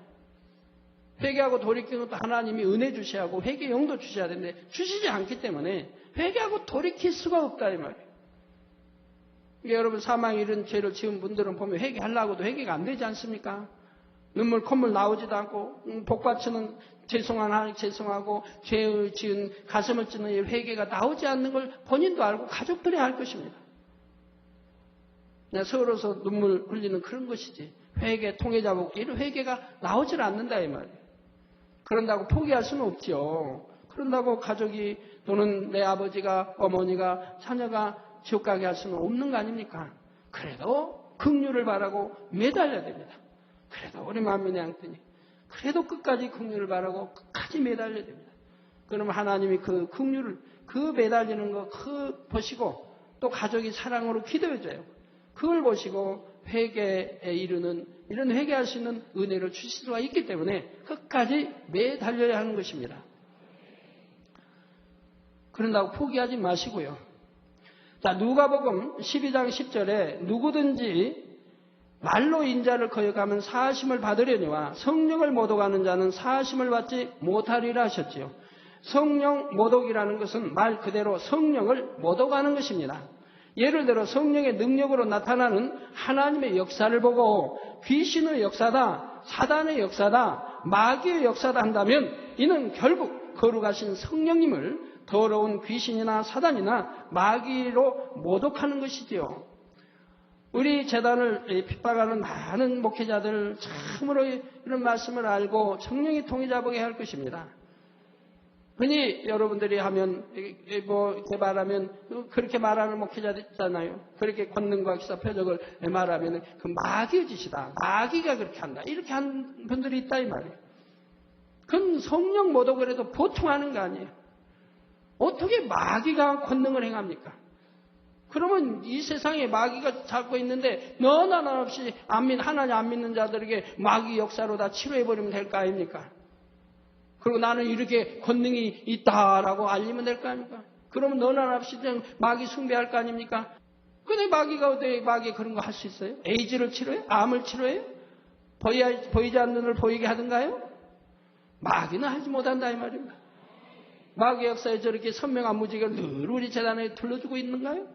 회개하고 돌이키는 것도 하나님이 은혜 주셔야 하고 회개 용도 주셔야 되는데 주시지 않기 때문에 회개하고 돌이킬 수가 없다 이 말이에요. 여러분 사망에 이런 죄를 지은 분들은 보면 회개하려고도 회개가 안 되지 않습니까? 눈물 콧물 나오지도 않고 복받치는 죄송한 하나님 죄송하고 죄의 지은 가슴을 찢는 이 회개가 나오지 않는 걸 본인도 알고 가족들이 알 것입니다. 서로서 눈물 흘리는 그런 것이지 회개 통해자 복지 이런 회개가 나오질 않는다 이 말이에요. 그런다고 포기할 수는 없지요. 그런다고 가족이 또는 내 아버지가 어머니가 자녀가 지옥 가게 할 수는 없는 거 아닙니까? 그래도 긍휼을 바라고 매달려야 됩니다. 그래도 우리 만민의 양떼니 그래도 끝까지 긍휼을 바라고 끝까지 매달려야 됩니다. 그러면 하나님이 그 긍휼을 그 매달리는 거 그 보시고 또 가족이 사랑으로 기도해줘요. 그걸 보시고 회개에 이르는 이런 회개할 수 있는 은혜를 주실 수가 있기 때문에 끝까지 매달려야 하는 것입니다. 그런다고 포기하지 마시고요. 자, 누가복음 12장 10절에 누구든지 말로 인자를 거역하면 사하심을 받으려니와 성령을 모독하는 자는 사하심을 받지 못하리라 하셨지요. 성령 모독이라는 것은 말 그대로 성령을 모독하는 것입니다. 예를 들어 성령의 능력으로 나타나는 하나님의 역사를 보고 귀신의 역사다, 사단의 역사다, 마귀의 역사다 한다면 이는 결국 거룩하신 성령님을 더러운 귀신이나 사단이나 마귀로 모독하는 것이지요. 우리 재단을 핍박하는 많은 목회자들 참으로 이런 말씀을 알고 정령이 통해자 보게 할 것입니다. 흔히 여러분들이 하면 이렇게 말하면 그렇게 말하는 목회자들 있잖아요. 그렇게 권능과 기사 표적을 말하면 그 마귀의 짓이다. 마귀가 그렇게 한다. 이렇게 하는 분들이 있다 이 말이에요. 그건 성령 모독을 해도 보통 하는 거 아니에요. 어떻게 마귀가 권능을 행합니까? 그러면 이 세상에 마귀가 잡고 있는데 너나 나 없이 하나님 안 믿는 자들에게 마귀 역사로 다 치료해버리면 될 거 아닙니까? 그리고 나는 이렇게 권능이 있다라고 알리면 될 거 아닙니까? 그러면 너나 나 없이 그냥 마귀 숭배할 거 아닙니까? 근데 마귀가 어떻게 마귀 그런 거 할 수 있어요? 에이즈를 치료해? 암을 치료해? 보이지 않는 눈을 보이게 하던가요? 마귀는 하지 못한다 이 말입니다. 마귀 역사에 저렇게 선명한 무지개를 늘 우리 재단에 둘러주고 있는가요?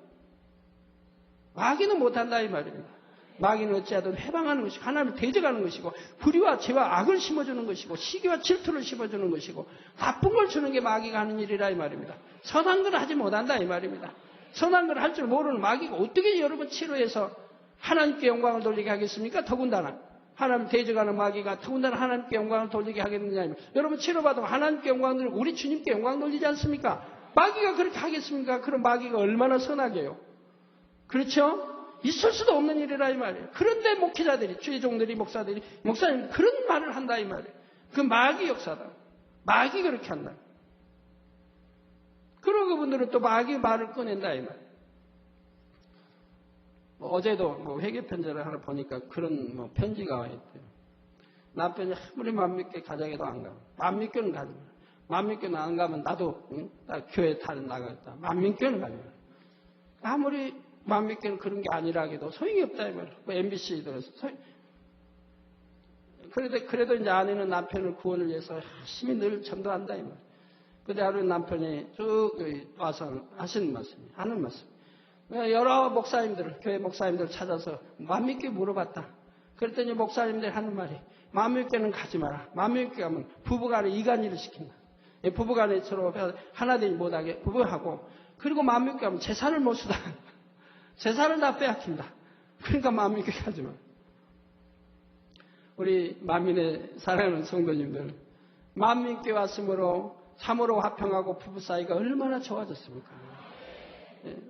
마귀는 못한다 이 말입니다. 마귀는 어찌하든 해방하는 것이고 하나님을 대적하는 것이고 불의와 죄와 악을 심어주는 것이고 시기와 질투를 심어주는 것이고 나쁜 걸 주는 게 마귀가 하는 일이라 이 말입니다. 선한 걸 하지 못한다 이 말입니다. 선한 걸 할 줄 모르는 마귀가 어떻게 여러분 치료해서 하나님께 영광을 돌리게 하겠습니까? 더군다나 하나님 대적하는 마귀가 더군다나 하나님께 영광을 돌리게 하겠느냐. 여러분 치료받으면 하나님께 영광을 돌리고 우리 주님께 영광 돌리지 않습니까? 마귀가 그렇게 하겠습니까? 그럼 마귀가 얼마나 선하게 해요. 그렇죠? 있을 수도 없는 일이라 이 말이에요. 그런데 목회자들이, 주의종들이, 목사님 그런 말을 한다 이 말이에요. 그 마귀 역사다. 마귀 그렇게 한다. 그런 그분들은 또 마귀 말을 꺼낸다 이 말이에요. 어제도 회개 편지를 하나 보니까 그런 편지가 와 있대요. 남편이 아무리 맘믿게 가정에도 안 가면 맘믿교는 가지 마. 맘믿교는 안 가면 나도 나 교회 나가겠다. 맘믿교는 가지 마. 아무리 맘믿교는 그런 게 아니라 해도 소용이 없다 이 말이에요. MBC 들어서 그래도 이제 아내는 남편을 구원을 위해서 열심히 늘 전도한다 이 말이에요. 근데 하루 남편이 쭉 와서 하는 말씀. 여러 목사님들, 교회 목사님들 찾아서 맘믿게 물어봤다. 그랬더니 목사님들이 하는 말이 맘믿게는 가지 마라. 맘믿게 가면 부부간에 이간일을 시킨다. 부부간에 서로 하나 되지 못하게 부부하고 그리고 맘믿게 가면 재산을 못 쓰다. 재산을 다 빼앗긴다. 그러니까 맘믿게 가지 마. 우리 만민의 사랑하는 성도님들 맘믿게 왔으므로 참으로 화평하고 부부 사이가 얼마나 좋아졌습니까?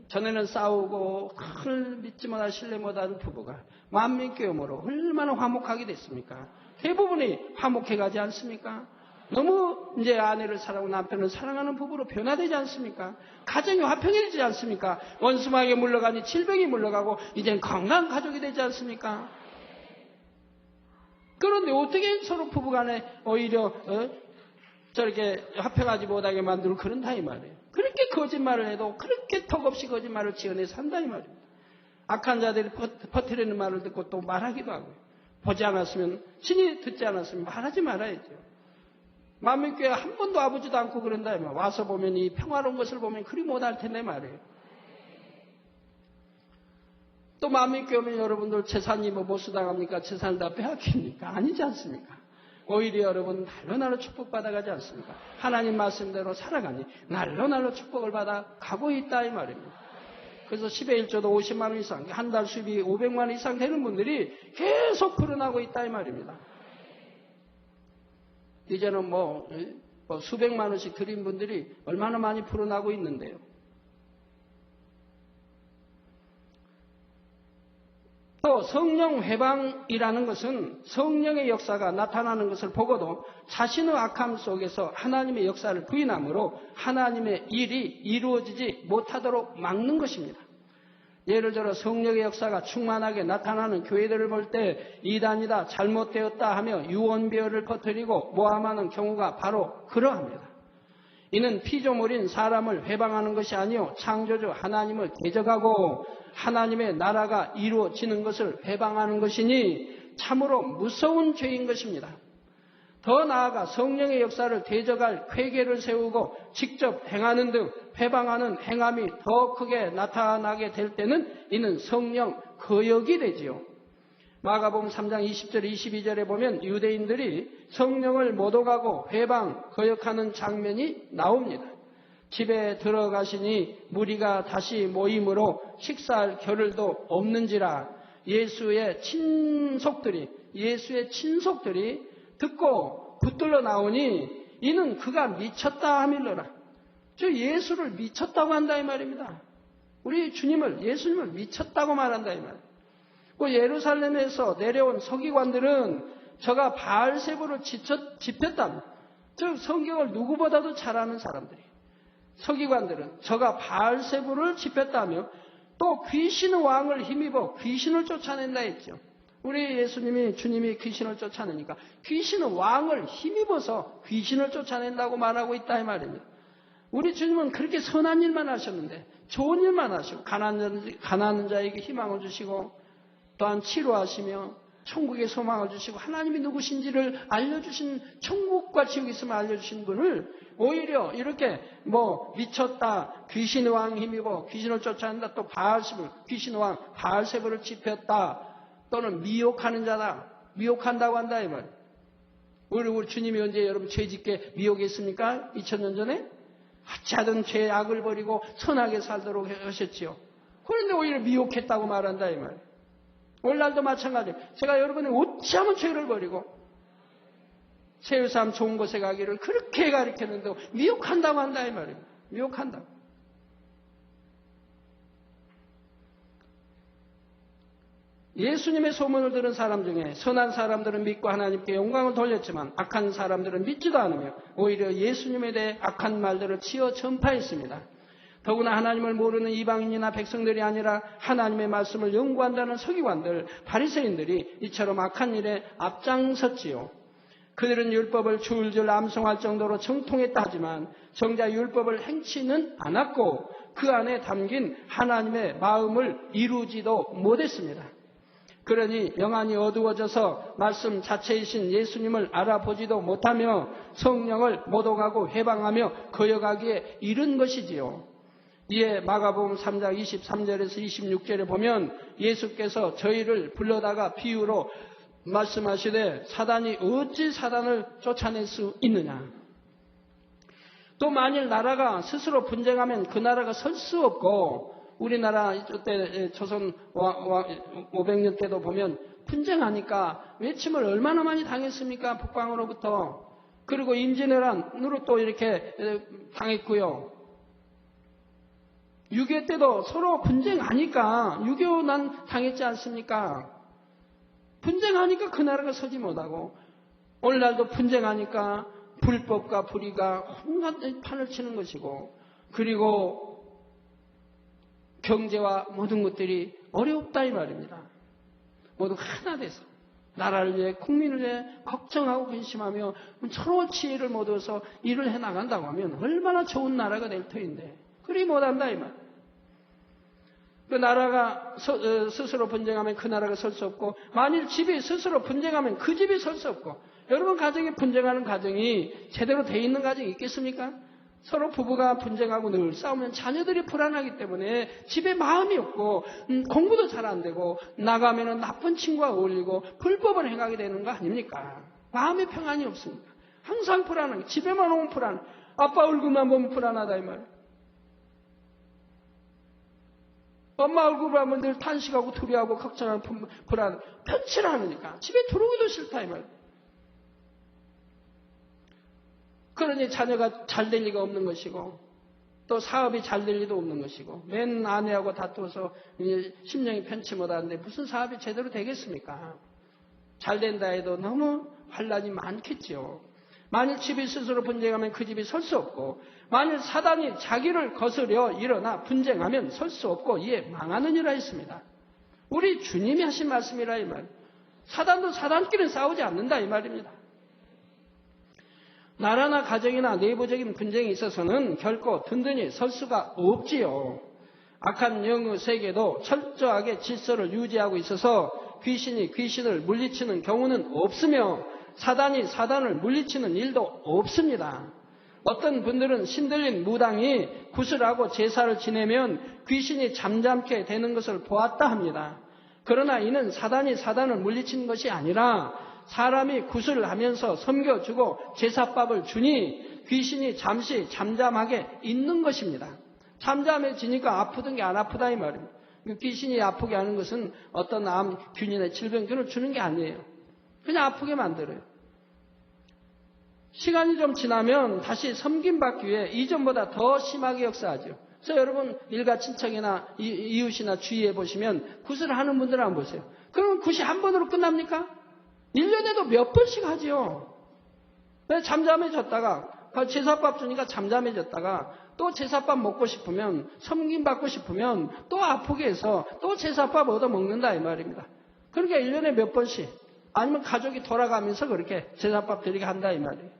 전에는 싸우고 큰 믿지 못할 신뢰 못하는 부부가 맘믿게 오므로 얼마나 화목하게 됐습니까? 대부분이 화목해 가지 않습니까? 너무 이제 아내를 사랑하고 남편을 사랑하는 부부로 변화되지 않습니까? 가정이 화평해지지 않습니까? 원수마에게 물러가니 질병이 물러가고 이젠 건강한 가족이 되지 않습니까? 그런데 어떻게 서로 부부간에 오히려 저렇게 화평하지 못하게 만들고 그런다 이 말이에요. 그렇게 거짓말을 해도 그렇게 턱없이 거짓말을 지어내서 한다 이 말입니다. 악한 자들이 퍼뜨리는 말을 듣고 또 말하기도 하고요. 보지 않았으면 신이 듣지 않았으면 말하지 말아야죠. 만민교회 한 번도 와보지도 않고 그런다 이 말이에요. 와서 보면 이 평화로운 것을 보면 그리 못할 텐데 말이에요. 또 마음 믿게 오면 여러분들 재산이 뭐 못수당합니까? 재산을 다 빼앗깁니까? 아니지 않습니까? 오히려 여러분 날로 축복받아가지 않습니까? 하나님 말씀대로 살아가니 날로 축복을 받아 가고 있다 이 말입니다. 그래서 10의 1조도 50만 원 이상, 한 달 수입이 500만 원 이상 되는 분들이 계속 불어나고 있다 이 말입니다. 이제는 뭐 수백만 원씩 드린 분들이 얼마나 많이 불어나고 있는데요. 또 성령 회방이라는 것은 성령의 역사가 나타나는 것을 보고도 자신의 악함 속에서 하나님의 역사를 부인함으로 하나님의 일이 이루어지지 못하도록 막는 것입니다. 예를 들어 성령의 역사가 충만하게 나타나는 교회들을 볼 때 이단이다, 잘못되었다 하며 유언비어를 퍼뜨리고 모함하는 경우가 바로 그러합니다. 이는 피조물인 사람을 회방하는 것이 아니요 창조주 하나님을 대적하고 하나님의 나라가 이루어지는 것을 회방하는 것이니 참으로 무서운 죄인 것입니다. 더 나아가 성령의 역사를 대적할 회개를 세우고 직접 행하는 등 회방하는 행함이 더 크게 나타나게 될 때는 이는 성령 거역이 되지요. 마가복음 3장 20절 22절에 보면 유대인들이 성령을 못 오가고 회방 거역하는 장면이 나옵니다. 집에 들어가시니 무리가 다시 모임으로 식사할 겨를도 없는지라 예수의 친속들이 듣고 붙들러 나오니 이는 그가 미쳤다 하밀러라. 저 예수를 미쳤다고 한다 이 말입니다. 우리 예수님을 미쳤다고 말한다 이 말. 그 예루살렘에서 내려온 서기관들은 저가 바알세부를 집혔다며. 저 성경을 누구보다도 잘 아는 사람들이. 서기관들은 저가 바알세부를 집혔다며 또 귀신의 왕을 힘입어 귀신을 쫓아낸다 했죠. 우리 주님이 귀신을 쫓아내니까 귀신의 왕을 힘입어서 귀신을 쫓아낸다고 말하고 있다 이 말입니다. 우리 주님은 그렇게 선한 일만 하셨는데 좋은 일만 하시고 가난한 자에게 희망을 주시고 또한 치료하시며 천국의 소망을 주시고 하나님이 누구신지를 알려주신 천국과 지옥이 있음을 알려주신 분을 오히려 이렇게 미쳤다 귀신의 왕 힘입어 귀신을 쫓아낸다 또 귀신의 왕 바알세부를 집혔다 또는 미혹하는 자다 미혹한다고 한다 이 말. 우리 주님이 언제 여러분 죄짓게 미혹했습니까? 2000년 전에 하찮은 죄악을 버리고 선하게 살도록 하셨지요. 그런데 오히려 미혹했다고 말한다 이 말. 오늘날도 마찬가지예요. 제가 여러분이 어찌하면 죄를 버리고 세우삼 좋은 곳에 가기를 그렇게 가르쳤는데 미혹한다고 한다 이 말입니다. 미혹한다고. 예수님의 소문을 들은 사람 중에 선한 사람들은 믿고 하나님께 영광을 돌렸지만 악한 사람들은 믿지도 않으며 오히려 예수님에 대해 악한 말들을 치어 전파했습니다. 더구나 하나님을 모르는 이방인이나 백성들이 아니라 하나님의 말씀을 연구한다는 서기관들, 바리새인들이 이처럼 악한 일에 앞장섰지요. 그들은 율법을 줄줄 암송할 정도로 정통했다 하지만 정작 율법을 행치는 않았고 그 안에 담긴 하나님의 마음을 이루지도 못했습니다. 그러니 영안이 어두워져서 말씀 자체이신 예수님을 알아보지도 못하며 성령을 못 오가고 회방하며 거역하기에 이른 것이지요. 이에 마가복음 3장 23절에서 26절에 보면 예수께서 저희를 불러다가 비유로 말씀하시되 사단이 어찌 사단을 쫓아낼 수 있느냐. 또 만일 나라가 스스로 분쟁하면 그 나라가 설 수 없고 우리나라 이때 조선 500년 때도 보면 분쟁하니까 외침을 얼마나 많이 당했습니까? 북방으로부터. 그리고 임진왜란으로 또 이렇게 당했고요. 6.25 때도 서로 분쟁하니까 6.25 난 당했지 않습니까? 분쟁하니까 그 나라가 서지 못하고 오늘날도 분쟁하니까 불법과 불의가 온갖 판을 치는 것이고 그리고 경제와 모든 것들이 어렵다 이 말입니다. 모두 하나 돼서 나라를 위해 국민을 위해 걱정하고 근심하며 서로 지혜를 모아서 일을 해나간다고 하면 얼마나 좋은 나라가 될 터인데 그리 못한다 이 말. 그 나라가 스스로 분쟁하면 그 나라가 설 수 없고 만일 집이 스스로 분쟁하면 그 집이 설 수 없고 여러분 가정에 분쟁하는 가정이 제대로 돼 있는 가정이 있겠습니까? 서로 부부가 분쟁하고 늘 싸우면 자녀들이 불안하기 때문에 집에 마음이 없고 공부도 잘 안 되고 나가면은 나쁜 친구와 어울리고 불법을 행하게 되는 거 아닙니까? 마음의 평안이 없습니다. 항상 불안한, 집에만 오면 불안. 아빠 얼굴만 보면 불안하다 이 말이에요. 엄마 얼굴을 보면 늘 탄식하고 두려워하고 걱정하고 불안, 편치를 않으니까 집에 들어오기도 싫다 이 말이에요. 그러니 자녀가 잘 될 리가 없는 것이고 또 사업이 잘 될 리도 없는 것이고 맨 아내하고 다투어서 심령이 편치 못하는데 무슨 사업이 제대로 되겠습니까? 잘 된다 해도 너무 환란이 많겠죠. 만일 집이 스스로 분쟁하면 그 집이 설 수 없고 만일 사단이 자기를 거스려 일어나 분쟁하면 설 수 없고 이에 망하느니라 했습니다. 우리 주님이 하신 말씀이라 이 말. 사단도 사단끼리는 싸우지 않는다 이 말입니다. 나라나 가정이나 내부적인 분쟁에 있어서는 결코 든든히 설 수가 없지요. 악한 영의 세계도 철저하게 질서를 유지하고 있어서 귀신이 귀신을 물리치는 경우는 없으며 사단이 사단을 물리치는 일도 없습니다. 어떤 분들은 신들린 무당이 구슬하고 제사를 지내면 귀신이 잠잠게 되는 것을 보았다 합니다. 그러나 이는 사단이 사단을 물리치는 것이 아니라 사람이 구슬을 하면서 섬겨주고 제사밥을 주니 귀신이 잠시 잠잠하게 있는 것입니다. 잠잠해지니까 아프던 게 안 아프다 이 말입니다. 귀신이 아프게 하는 것은 어떤 암, 균이나 질병균을 주는 게 아니에요. 그냥 아프게 만들어요. 시간이 좀 지나면 다시 섬김받기 위해 이전보다 더 심하게 역사하죠. 그래서 여러분 일가 친척이나 이웃이나 주위에 보시면 굿을 하는 분들 한번 보세요. 그러면 굿이 한 번으로 끝납니까? 1년에도 몇 번씩 하지요. 잠잠해졌다가 제사밥 주니까 잠잠해졌다가 또 제사밥 먹고 싶으면 섬김받고 싶으면 또 아프게 해서 또 제사밥 얻어먹는다 이 말입니다. 그러니까 1년에 몇 번씩 아니면 가족이 돌아가면서 그렇게 제사밥 드리게 한다 이 말이에요.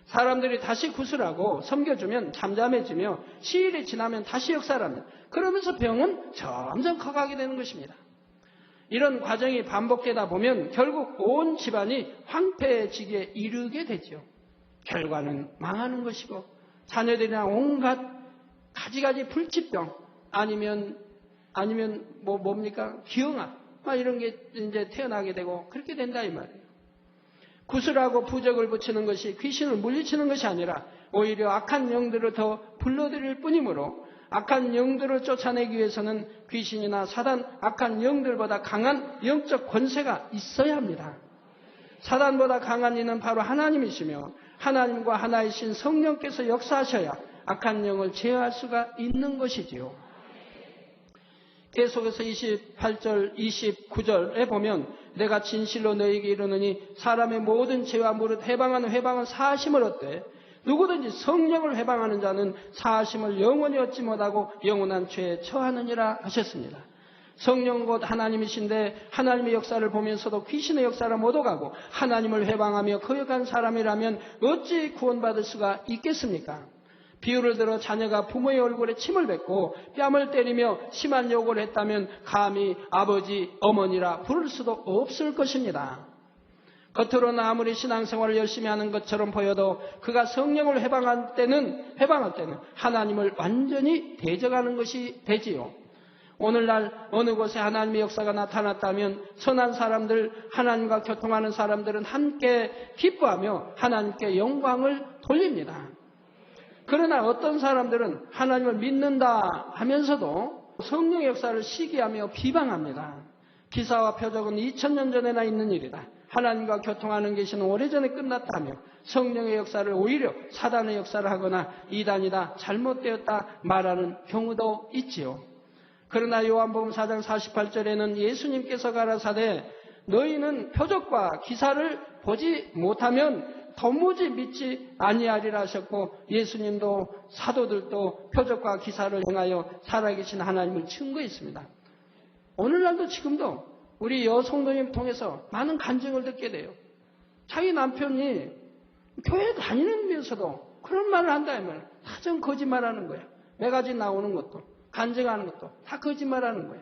사람들이 다시 구슬하고 섬겨주면 잠잠해지며 시일이 지나면 다시 역사를 합니다. 그러면서 병은 점점 커가게 되는 것입니다. 이런 과정이 반복되다 보면 결국 온 집안이 황폐해지기에 이르게 되죠. 결과는 망하는 것이고 자녀들이나 온갖 가지가지 불치병 아니면 뭡니까 기형아 이런 게 이제 태어나게 되고 그렇게 된다 이 말이에요. 구슬하고 부적을 붙이는 것이 귀신을 물리치는 것이 아니라 오히려 악한 영들을 더 불러들일 뿐이므로 악한 영들을 쫓아내기 위해서는 귀신이나 사단, 악한 영들보다 강한 영적 권세가 있어야 합니다. 사단보다 강한 이는 바로 하나님이시며 하나님과 하나이신 성령께서 역사하셔야 악한 영을 제어할 수가 있는 것이지요. 계속해서 28절, 29절에 보면 내가 진실로 너희에게 이르노니 사람의 모든 죄와 무릇 해방하는 회방은 사하심을 얻되 누구든지 성령을 회방하는 자는 사하심을 영원히 얻지 못하고 영원한 죄에 처하느니라 하셨습니다. 성령 곧 하나님이신데 하나님의 역사를 보면서도 귀신의 역사를 못 오가고 하나님을 회방하며 거역한 사람이라면 어찌 구원받을 수가 있겠습니까? 비유를 들어 자녀가 부모의 얼굴에 침을 뱉고 뺨을 때리며 심한 욕을 했다면 감히 아버지, 어머니라 부를 수도 없을 것입니다. 겉으로는 아무리 신앙생활을 열심히 하는 것처럼 보여도 그가 성령을 회방할 때는 하나님을 완전히 대적하는 것이 되지요. 오늘날 어느 곳에 하나님의 역사가 나타났다면 선한 사람들, 하나님과 교통하는 사람들은 함께 기뻐하며 하나님께 영광을 돌립니다. 그러나 어떤 사람들은 하나님을 믿는다 하면서도 성령의 역사를 시기하며 비방합니다. 기사와 표적은 2000년 전에나 있는 일이다. 하나님과 교통하는 것은 오래전에 끝났다며 성령의 역사를 오히려 사단의 역사를 하거나 이단이다, 잘못되었다 말하는 경우도 있지요. 그러나 요한복음 4장 48절에는 예수님께서 가라사대 너희는 표적과 기사를 보지 못하면 도무지 믿지 아니하리라 하셨고 예수님도 사도들도 표적과 기사를 행하여 살아계신 하나님을 증거했습니다. 오늘날도 지금도 우리 여성도님 통해서 많은 간증을 듣게 돼요. 자기 남편이 교회 다니면서도 그런 말을 한다 하면 다 전 거짓말하는 거야. 매가진 나오는 것도 간증하는 것도 다 거짓말하는 거야.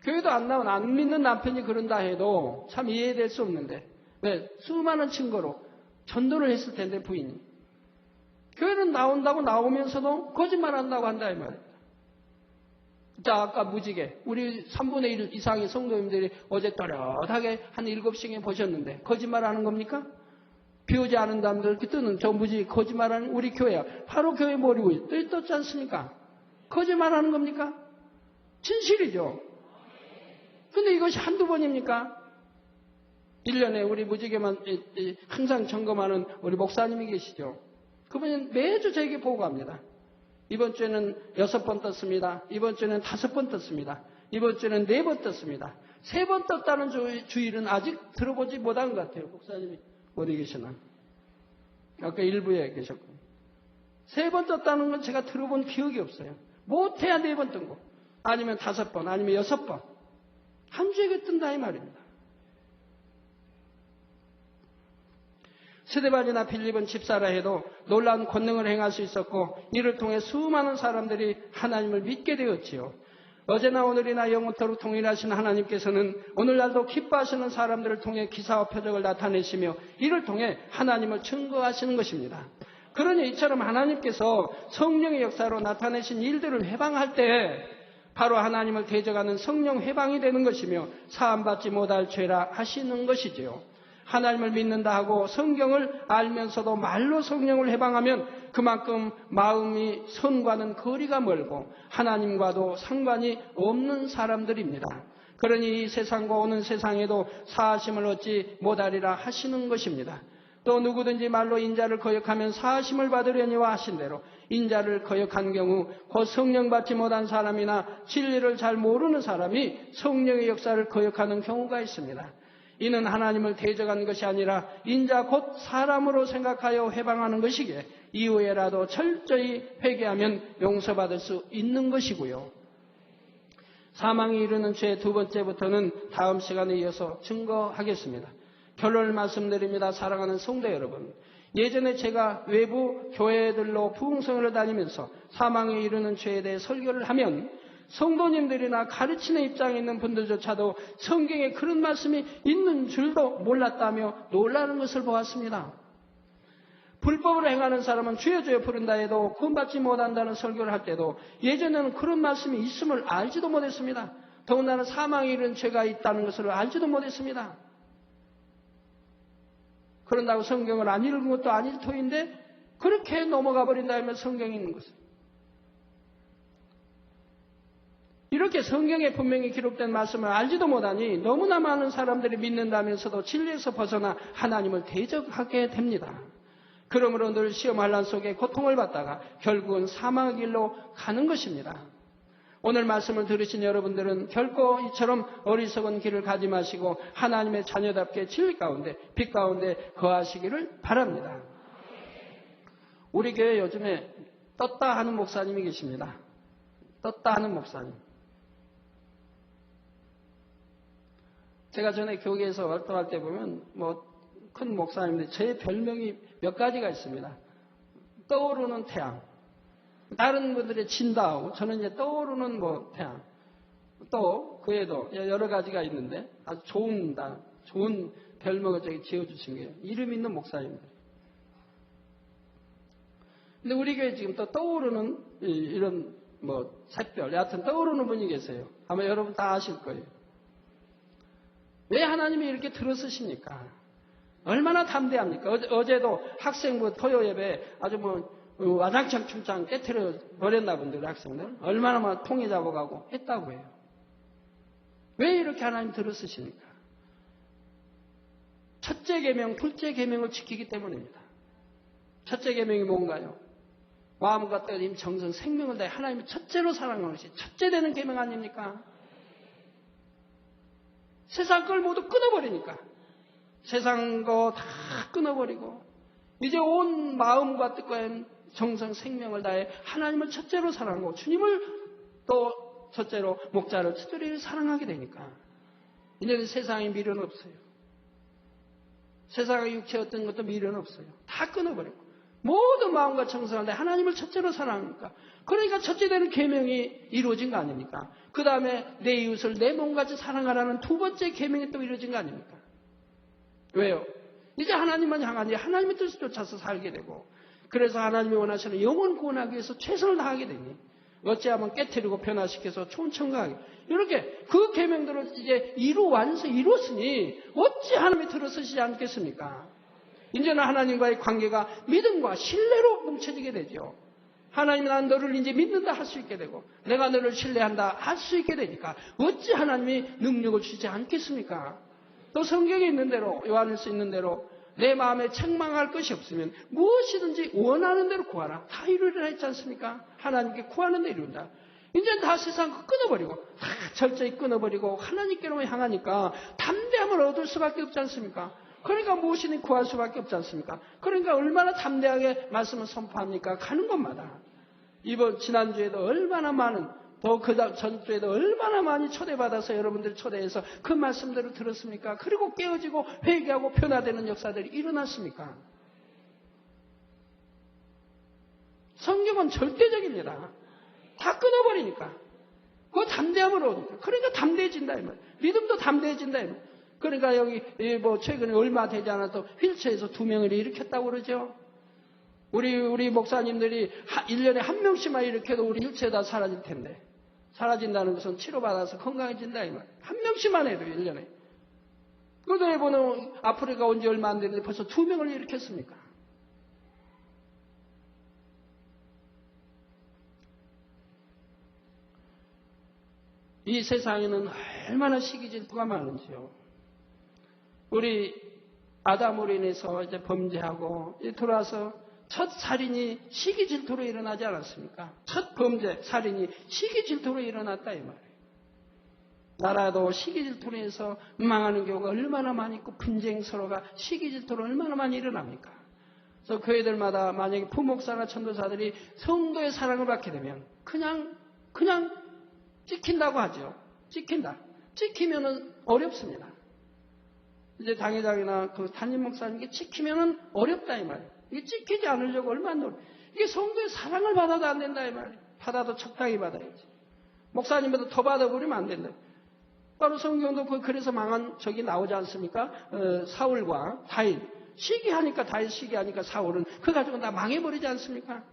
교회도 안 나온 안 믿는 남편이 그런다 해도 참 이해될 수 없는데 왜? 수많은 증거로 전도를 했을 텐데 부인이. 교회는 나온다고 나오면서도 거짓말한다고 한다 이 말입니다. 자, 아까 무지개. 우리 3분의 1 이상의 성도님들이 어제 또렷하게 한 7시경에 보셨는데 거짓말하는 겁니까? 비 오지 않은 다음들 이렇게 뜨는 저 무지개 거짓말하는 우리 교회야. 바로 교회 모르고 떴지 않습니까? 거짓말하는 겁니까? 진실이죠. 근데 이것이 한두 번입니까? 1년에 우리 무지개만 항상 점검하는 우리 목사님이 계시죠. 그분은 매주 저에게 보고합니다. 이번 주에는 6번 떴습니다. 이번 주에는 5번 떴습니다. 이번 주에는 4번 떴습니다. 3번 떴다는 주일은 아직 들어보지 못한 것 같아요. 목사님이 어디 계시나? 아까 일부에 계셨고. 3번 떴다는 건 제가 들어본 기억이 없어요. 못해야 4번 뜬 거. 아니면 5번, 아니면 6번. 한 주에 뜬다 이 말입니다. 스데반이나 빌립은 집사라 해도 놀라운 권능을 행할 수 있었고 이를 통해 수많은 사람들이 하나님을 믿게 되었지요. 어제나 오늘이나 영원토록 동일하신 하나님께서는 오늘날도 기뻐하시는 사람들을 통해 기사와 표적을 나타내시며 이를 통해 하나님을 증거하시는 것입니다. 그러니 이처럼 하나님께서 성령의 역사로 나타내신 일들을 회방할 때 바로 하나님을 대적하는 성령 회방이 되는 것이며 사함받지 못할 죄라 하시는 것이지요. 하나님을 믿는다 하고 성경을 알면서도 말로 성령을 해방하면 그만큼 마음이 선과는 거리가 멀고 하나님과도 상관이 없는 사람들입니다. 그러니 이 세상과 오는 세상에도 사하심을 얻지 못하리라 하시는 것입니다. 또 누구든지 말로 인자를 거역하면 사하심을 받으려니와 하신 대로 인자를 거역한 경우 곧 성령 받지 못한 사람이나 진리를 잘 모르는 사람이 성령의 역사를 거역하는 경우가 있습니다. 이는 하나님을 대적한 것이 아니라 인자 곧 사람으로 생각하여 회방하는 것이기에 이후에라도 철저히 회개하면 용서받을 수 있는 것이고요. 사망에 이르는 죄 두 번째부터는 다음 시간에 이어서 증거하겠습니다. 결론을 말씀드립니다. 사랑하는 성도 여러분. 예전에 제가 외부 교회들로 부흥성회를 다니면서 사망에 이르는 죄에 대해 설교를 하면 성도님들이나 가르치는 입장에 있는 분들조차도 성경에 그런 말씀이 있는 줄도 몰랐다며 놀라는 것을 보았습니다. 불법으로 행하는 사람은 주여 주여 부른다 해도 구원받지 못한다는 설교를 할 때도 예전에는 그런 말씀이 있음을 알지도 못했습니다. 더군다나 사망에 이르는 죄가 있다는 것을 알지도 못했습니다. 그런다고 성경을 안 읽은 것도 아닐 터인데 그렇게 넘어가 버린다면 성경에 있는 것을. 이렇게 성경에 분명히 기록된 말씀을 알지도 못하니 너무나 많은 사람들이 믿는다면서도 진리에서 벗어나 하나님을 대적하게 됩니다. 그러므로 늘 시험 환난 속에 고통을 받다가 결국은 사망의 길로 가는 것입니다. 오늘 말씀을 들으신 여러분들은 결코 이처럼 어리석은 길을 가지 마시고 하나님의 자녀답게 진리 가운데 빛 가운데 거하시기를 바랍니다. 우리 교회 요즘에 떴다 하는 목사님이 계십니다. 떴다 하는 목사님. 제가 전에 교계에서 활동할 때 보면 큰 목사님인데 제 별명이 몇 가지가 있습니다. 떠오르는 태양. 다른 분들이 진다 하고 저는 이제 떠오르는 태양. 또 그 외에도 여러 가지가 있는데 아주 좋은 별명을 저기 지어주신 거예요. 이름 있는 목사님들. 근데 우리 교회 지금 또 떠오르는 이런 샛별, 여하튼 떠오르는 분이 계세요. 아마 여러분 다 아실 거예요. 왜 하나님이 이렇게 들어쓰십니까? 얼마나 담대합니까? 어제도 학생부 토요 예배 아주 와장창 춤장 깨트려 버렸나 본데 학생들 얼마나 통에 잡아가고 했다고 해요. 왜 이렇게 하나님 들어쓰십니까? 첫째 계명, 둘째 계명을 지키기 때문입니다. 첫째 계명이 뭔가요? 마음과 뜻, 힘, 정성, 생명을 다해 하나님을 첫째로 사랑하는 것이 첫째 되는 계명 아닙니까? 세상 걸 모두 끊어버리니까 세상 거 다 끊어버리고 이제 온 마음과 뜻과 정성, 생명을 다해 하나님을 첫째로 사랑하고 주님을 또 첫째로 목자를 첫째로 사랑하게 되니까 이제는 세상에 미련 없어요. 세상의 육체 어떤 것도 미련 없어요. 다 끊어버리고 모든 마음과 정성을 다해 하나님을 첫째로 사랑하니까 그러니까 첫째 되는 계명이 이루어진 거 아닙니까? 그 다음에 내 이웃을 내 몸같이 사랑하라는 두 번째 계명이 또 이루어진 거 아닙니까? 왜요? 이제 하나님만 향하니 하나님의 뜻을 쫓아서 살게 되고, 그래서 하나님이 원하시는 영혼 구원하기 위해서 최선을 다하게 되니 어찌하면 깨트리고 변화시켜서 초청하게 이렇게 그 계명들을 이제 이루었으니 어찌 하나님이 들어서시지 않겠습니까? 이제는 하나님과의 관계가 믿음과 신뢰로 뭉쳐지게 되죠. 하나님이 난 너를 이제 믿는다 할 수 있게 되고 내가 너를 신뢰한다 할 수 있게 되니까 어찌 하나님이 능력을 주지 않겠습니까? 또 성경에 있는 대로, 요한일서 있는 대로 내 마음에 책망할 것이 없으면 무엇이든지 원하는 대로 구하라. 다 이루리라 했지 않습니까? 하나님께 구하는 대로 이룬다. 이제는 다 세상 끊어버리고 다 철저히 끊어버리고 하나님께로 향하니까 담대함을 얻을 수밖에 없지 않습니까? 그러니까 무엇이든 구할 수밖에 없지 않습니까? 그러니까 얼마나 담대하게 말씀을 선포합니까? 가는 곳마다. 지난주에도 얼마나 많은, 더 그 전주에도 얼마나 많이 초대받아서 여러분들 초대해서 그 말씀들을 들었습니까? 그리고 깨어지고 회개하고 변화되는 역사들이 일어났습니까? 성경은 절대적입니다. 다 끊어버리니까. 그거 담대함으로 오니까. 그러니까 담대해진다, 이 말. 믿음도 담대해진다, 이 말. 그러니까 여기, 최근에 얼마 되지 않아도 휠체어에서 2명을 일으켰다고 그러죠. 우리 목사님들이 1년에 1명씩만 일으켜도 우리 휠체어 다 사라질 텐데. 사라진다는 것은 치료받아서 건강해진다, 이 말. 1명씩만 해도 1년에. 그런데 보는 아프리카 온 지 얼마 안 됐는데 벌써 2명을 일으켰습니까? 이 세상에는 얼마나 시기 질투가 많은지요. 우리 아담으로 인해서 이제 범죄하고 돌아와서 첫 살인이 시기 질투로 일어나지 않았습니까? 첫 범죄, 살인이 시기 질투로 일어났다 이 말이에요. 나라도 시기 질투로 해서 망하는 경우가 얼마나 많이 있고 분쟁 서로가 시기 질투로 얼마나 많이 일어납니까? 그래서 교회들마다 만약에 부목사나 전도사들이 성도의 사랑을 받게 되면 그냥 찍힌다고 하죠. 찍히면은 어렵습니다. 이제 당회장이나 그 담임 목사님께 찍히면은 어렵다 이 말이에요. 이게 찍히지 않으려고 얼마나 노력. 이게 성도의 사랑을 받아도 안 된다 이 말이에요. 받아도 적당히 받아야지. 목사님보다 더 받아버리면 안 된다. 바로 성경도 그래서 망한 적이 나오지 않습니까? 사울과 다윗. 시기하니까 다윗 시기하니까 사울은 그 가지고 다 망해버리지 않습니까?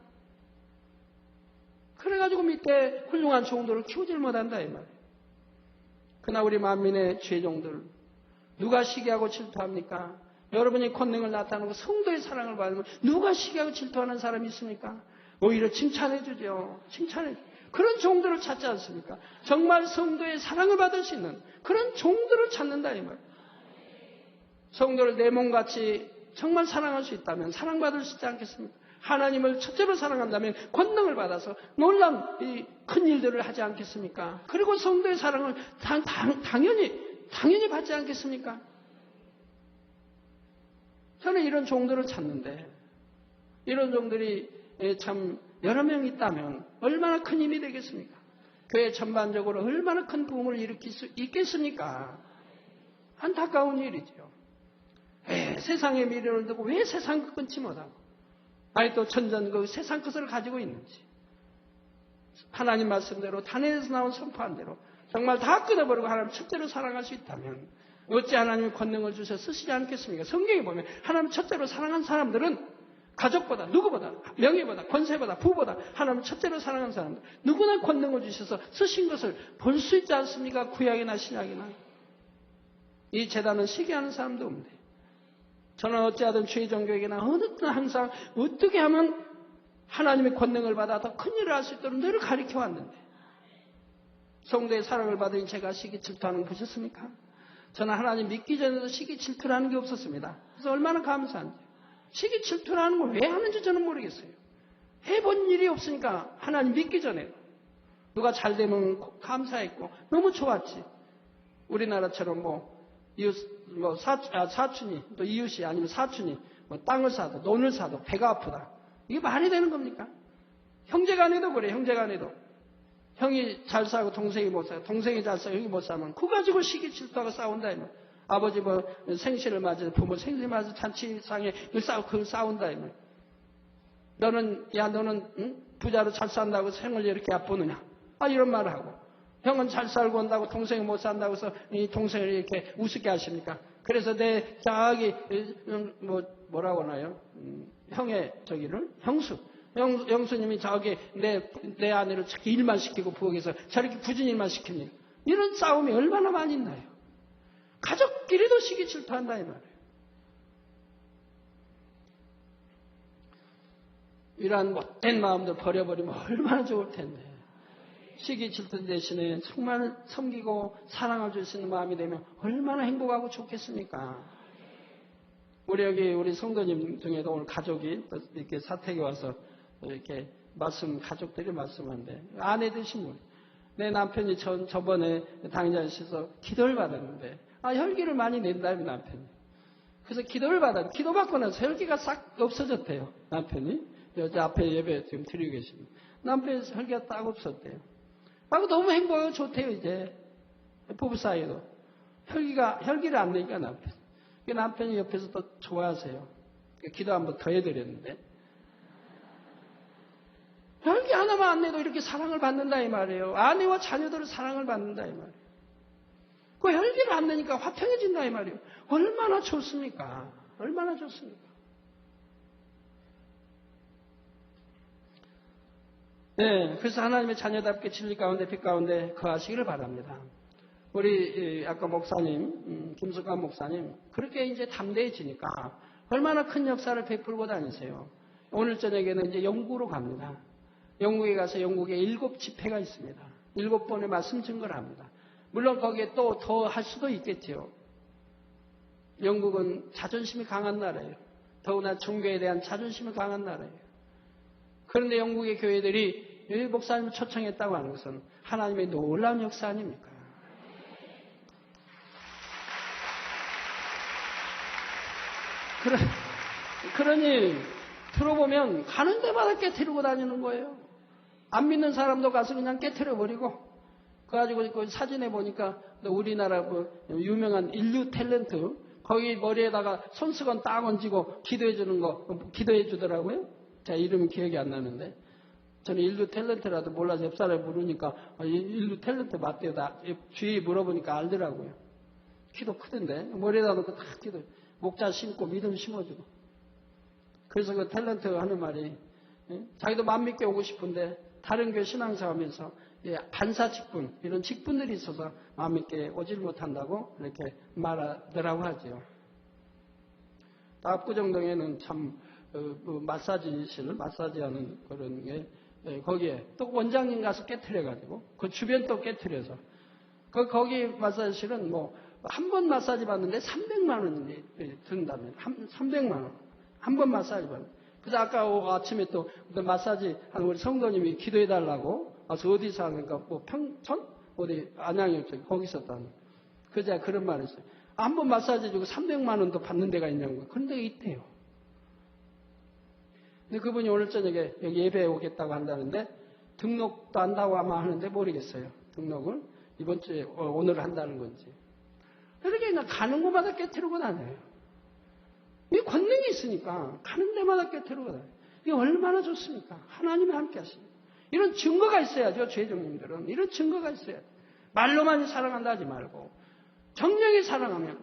그래가지고 밑에 훌륭한 종들을 키우질 못한다 이 말이에요. 그러나 우리 만민의 죄종들 누가 시기하고 질투합니까? 여러분이 권능을 나타내고 성도의 사랑을 받으면 누가 시기하고 질투하는 사람이 있습니까? 오히려 칭찬해 주죠. 그런 종들을 찾지 않습니까? 정말 성도의 사랑을 받을 수 있는 그런 종들을 찾는다 이 말이에요. 성도를 내 몸같이 정말 사랑할 수 있다면 사랑받을 수 있지 않겠습니까? 하나님을 첫째로 사랑한다면 권능을 받아서 놀라운 큰 일들을 하지 않겠습니까? 그리고 성도의 사랑을 당연히 받지 않겠습니까? 저는 이런 종들을 찾는데 이런 종들이 참 여러 명 있다면 얼마나 큰 힘이 되겠습니까? 교회 전반적으로 얼마나 큰 부흥을 일으킬 수 있겠습니까? 안타까운 일이죠. 왜 세상의 미련을 두고 왜 세상 끊지 못하고 아니 또 천전 그 세상 것을 가지고 있는지 하나님 말씀대로 단에서 나온 선포한 대로 정말 다 끊어버리고 하나님 첫째로 사랑할 수 있다면 어찌 하나님이 권능을 주셔 쓰시지 않겠습니까? 성경에 보면 하나님 첫째로 사랑한 사람들은 가족보다 누구보다 명예보다 권세보다 부보다 하나님 첫째로 사랑한 사람들 누구나 권능을 주셔서 쓰신 것을 볼 수 있지 않습니까? 구약이나 신약이나 이 재단은 시기하는 사람도 없는데 저는 어찌하든 주의종교에게나 어느 때 항상 어떻게 하면 하나님의 권능을 받아 더 큰 일을 할 수 있도록 늘 가르쳐 왔는데 성도의 사랑을 받으니 제가 시기 질투하는 거 보셨습니까? 저는 하나님 믿기 전에도 시기 질투라는 게 없었습니다. 그래서 얼마나 감사한지. 시기 질투라는 걸 왜 하는지 저는 모르겠어요. 해본 일이 없으니까 하나님 믿기 전에도 누가 잘 되면 감사했고 너무 좋았지. 우리나라처럼 사촌이 또 이웃이 아니면 사촌이 땅을 사도 돈을 사도 배가 아프다. 이게 말이 되는 겁니까? 형제간에도 그래. 형제간에도 형이 잘 싸고 동생이 못 싸고 동생이 잘 싸고 형이 못 싸면 그거 가지고 시기 질투하고 싸운다. 아버지 생신을 맞아 부모 생신 맞아 잔치상에 그걸 싸운다. 너는 부자로 잘 산다고 생을 이렇게 얕보느냐? 이런 말을 하고 형은 잘 살고 온다고 동생이 못 산다고 해서 이 동생을 이렇게 우습게 하십니까? 그래서 내 뭐라고 하나요? 형의 형수님이 내 아내를 저렇게 일만 시키고 부엌에서 저렇게 굳은 일만 시킵니다. 이런 싸움이 얼마나 많이 있나요? 가족끼리도 시기 질투한다 이 말이에요. 이러한 못된 마음들 버려버리면 얼마나 좋을 텐데. 시기 질투 대신에 정말 섬기고 사랑을 줄 수 있는 마음이 되면 얼마나 행복하고 좋겠습니까? 우리 성도님 중에도 오늘 가족이 이렇게 사택에 와서 이렇게 가족들이 말씀한데, 아내 되신 분. 내 남편이 저번에 당장에서 기도를 받았는데, 혈기를 많이 낸다며, 남편이. 그래서 기도를 기도받고 나서 혈기가 싹 없어졌대요, 남편이. 여자 앞에 예배 지금 드리고 계십니다. 남편이 혈기가 딱 없었대요. 너무 행복하고 좋대요, 이제. 부부 사이도. 혈기를 안 내니까 남편. 남편이 옆에서 또 좋아하세요. 기도 한번 더 해드렸는데. 혈기 하나만 안 내도 이렇게 사랑을 받는다 이 말이에요. 아내와 자녀들은 사랑을 받는다 이 말이에요. 그 혈기를 안 내니까 화평해진다 이 말이에요. 얼마나 좋습니까? 얼마나 좋습니까? 네, 그래서 하나님의 자녀답게 진리 가운데 빛 가운데 거하시기를 바랍니다. 우리 아까 목사님, 김석환 목사님 그렇게 이제 담대해지니까 얼마나 큰 역사를 베풀고 다니세요. 오늘 저녁에는 이제 영국으로 갑니다. 영국에 가서 영국에 7집회가 있습니다. 7번의 말씀 증거를 합니다. 물론 거기에 또 더 할 수도 있겠지요. 영국은 자존심이 강한 나라예요. 더구나 종교에 대한 자존심이 강한 나라예요. 그런데 영국의 교회들이 이 목사님을 초청했다고 하는 것은 하나님의 놀라운 역사 아닙니까? 그러니 들어보면 가는 데마다 깨트리고 다니는 거예요. 안 믿는 사람도 가서 그냥 깨트려버리고 그래가지고 그 사진에 보니까 우리나라 유명한 인류 탤런트 거기 머리에다가 손수건 딱 얹고 기도해주는 거 기도해주더라고요. 자, 이름이 기억이 안 나는데 저는 인류 탤런트라도 몰라서 옆 사람이 물으니까 인류 탤런트 맞대요. 주위에 물어보니까 알더라고요. 키도 크던데 머리에다 놓고 딱 기도 목자 심고 믿음 심어주고 그래서 그 탤런트 하는 말이 자기도 맘 믿게 오고 싶은데 다른 교회 신앙생활하면서 반사 직분 이런 직분들이 있어서 마음 믿게 오질 못한다고 이렇게 말하더라고 하죠. 압구정동에는 참 마사지실 마사지하는 그런 게 거기에 또 원장님 가서 깨트려가지고 그 주변 또 깨트려서 거기 마사지실은 한 번 마사지 받는데 300만 원이 든다면 300만 원 한 번 마사지 받는. 그래서 아까 아침에 또 마사지 하는 우리 성도님이 기도해달라고 와서 어디서 하는가 평촌 어디 안양이었죠. 거기 있었다는. 그자 그런 말을 했어요. 한 번 마사지 주고 300만 원도 받는 데가 있냐고. 그런 데가 있대요. 근데 그분이 오늘 저녁에 여기 예배에 오겠다고 한다는데 등록도 한다고 아마 하는데 모르겠어요. 등록을 이번 주에 오늘 한다는 건지. 이렇게 그냥 가는 곳마다 깨트리고 다녀요. 이 권능이 있으니까 가는 데마다 깨트리고 다녀요. 이게 얼마나 좋습니까? 하나님이 함께 하십니다. 이런 증거가 있어야죠. 죄종님들은 이런 증거가 있어야 돼요. 말로만 사랑한다 하지 말고 정령이 사랑하면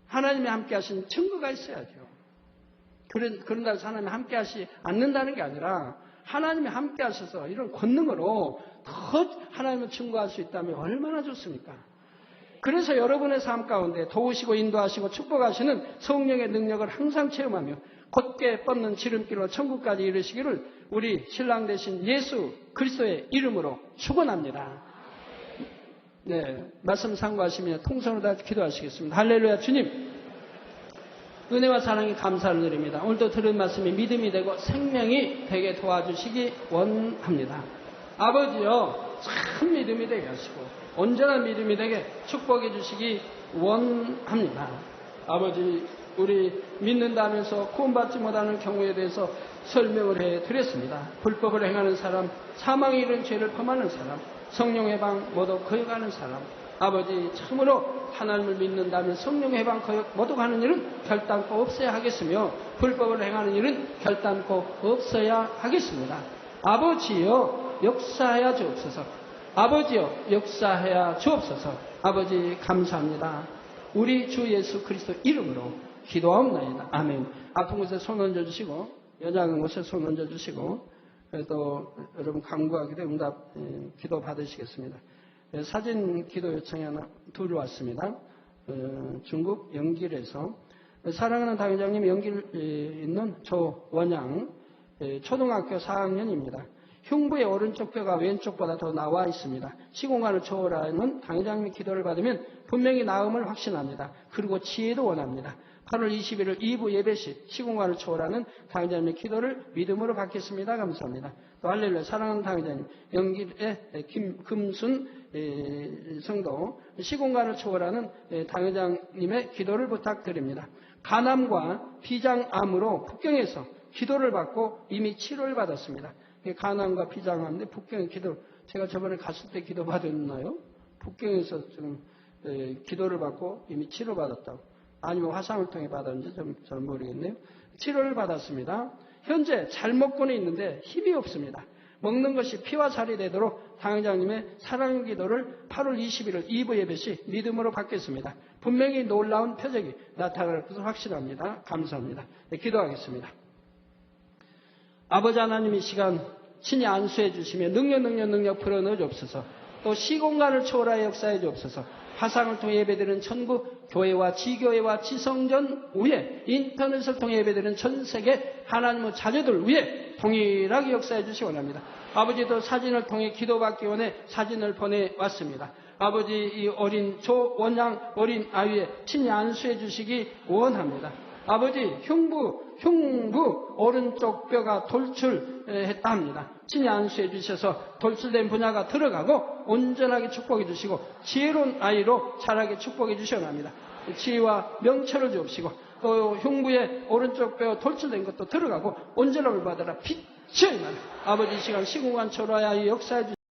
하나님이 함께 하신 증거가 있어야죠. 그런다고 해서 하나님이 함께 하시 않는다는 게 아니라 하나님이 함께 하셔서 이런 권능으로 더 하나님을 증거할 수 있다면 얼마나 좋습니까? 그래서 여러분의 삶 가운데 도우시고 인도하시고 축복하시는 성령의 능력을 항상 체험하며 곧게 뻗는 지름길로 천국까지 이르시기를 우리 신랑 되신 예수 그리스도의 이름으로 축원합니다. 네, 말씀 상고하시며 통성으로 다 기도하시겠습니다. 할렐루야. 주님 은혜와 사랑이 감사를 드립니다. 오늘도 들은 말씀이 믿음이 되고 생명이 되게 도와주시기 원합니다. 아버지여 참 믿음이 되게 하시고 온전한 믿음이 되게 축복해 주시기 원합니다. 아버지 우리 믿는다면서 구원받지 못하는 경우에 대해서 설명을 해드렸습니다. 불법을 행하는 사람, 사망에 이른 죄를 범하는 사람, 성령 해방 모두 거역하는 사람, 아버지 참으로 하나님을 믿는다면 성령 해방 거역 모두 가는 일은 결단코 없어야 하겠으며 불법을 행하는 일은 결단코 없어야 하겠습니다. 아버지여 역사하여 주옵소서. 아버지여 역사하여 주옵소서. 아버지 감사합니다. 우리 주 예수 그리스도 이름으로 기도하옵나이다. 아멘. 아픈 곳에 손 얹어주시고 연약한 곳에 손 얹어주시고 또 여러분 간구하기도 응답 기도 받으시겠습니다. 사진 기도 요청이 하나 둘 왔습니다. 중국 영길에서 사랑하는 당회장님, 영길에 있는 조원양 초등학교 4학년입니다. 흉부의 오른쪽 뼈가 왼쪽보다 더 나와 있습니다. 시공간을 초월하는 당회장님의 기도를 받으면 분명히 나음을 확신합니다. 그리고 치유도 원합니다. 8월 21일 2부 예배 시 시공간을 초월하는 당회장님의 기도를 믿음으로 받겠습니다. 감사합니다. 또 할렐루야. 사랑하는 당회장님, 영길의 금순 성도 시공간을 초월하는 당회장님의 기도를 부탁드립니다. 간암과 비장암으로 북경에서 기도를 받고 이미 치료를 받았습니다. 간암과 비장암인데 북경에 기도, 제가 저번에 갔을 때 기도 받았나요? 북경에서 지금 기도를 받고 이미 치료받았다고. 아니면 화상을 통해 받았는지 잘 모르겠네요. 치료를 받았습니다. 현재 잘 먹고는 있는데 힘이 없습니다. 먹는 것이 피와 살이 되도록 당회장님의 사랑 기도를 8월 21일 2부 예배 시 믿음으로 받겠습니다. 분명히 놀라운 표적이 나타날 것을 확신합니다. 감사합니다. 네, 기도하겠습니다. 아버지 하나님, 이 시간 친히 안수해 주시며 능력 풀어넣어 주옵소서. 또 시공간을 초월하여 역사해 주옵소서. 화상을 통해 예배드리는 천국 교회와 지교회와 지성전 위에 인터넷을 통해 예배드리는 전 세계 하나님의 자녀들 위에 동일하게 역사해 주시기 원합니다. 아버지도 사진을 통해 기도받기 원해 사진을 보내왔습니다. 아버지, 이 어린 조원양 어린 아이의 친히 안수해 주시기 원합니다. 아버지, 흉부 오른쪽 뼈가 돌출했다 합니다. 친히 안수해 주셔서 돌출된 분야가 들어가고 온전하게 축복해 주시고 지혜로운 아이로 자라게 축복해 주시옵나이다. 지혜와 명철을 주옵시고 또 흉부의 오른쪽 뼈 돌출된 것도 들어가고 온전함을 받아라. 빛이 임하라. 아버지, 이 시간 시공간 초월하여 역사해 주시옵소서.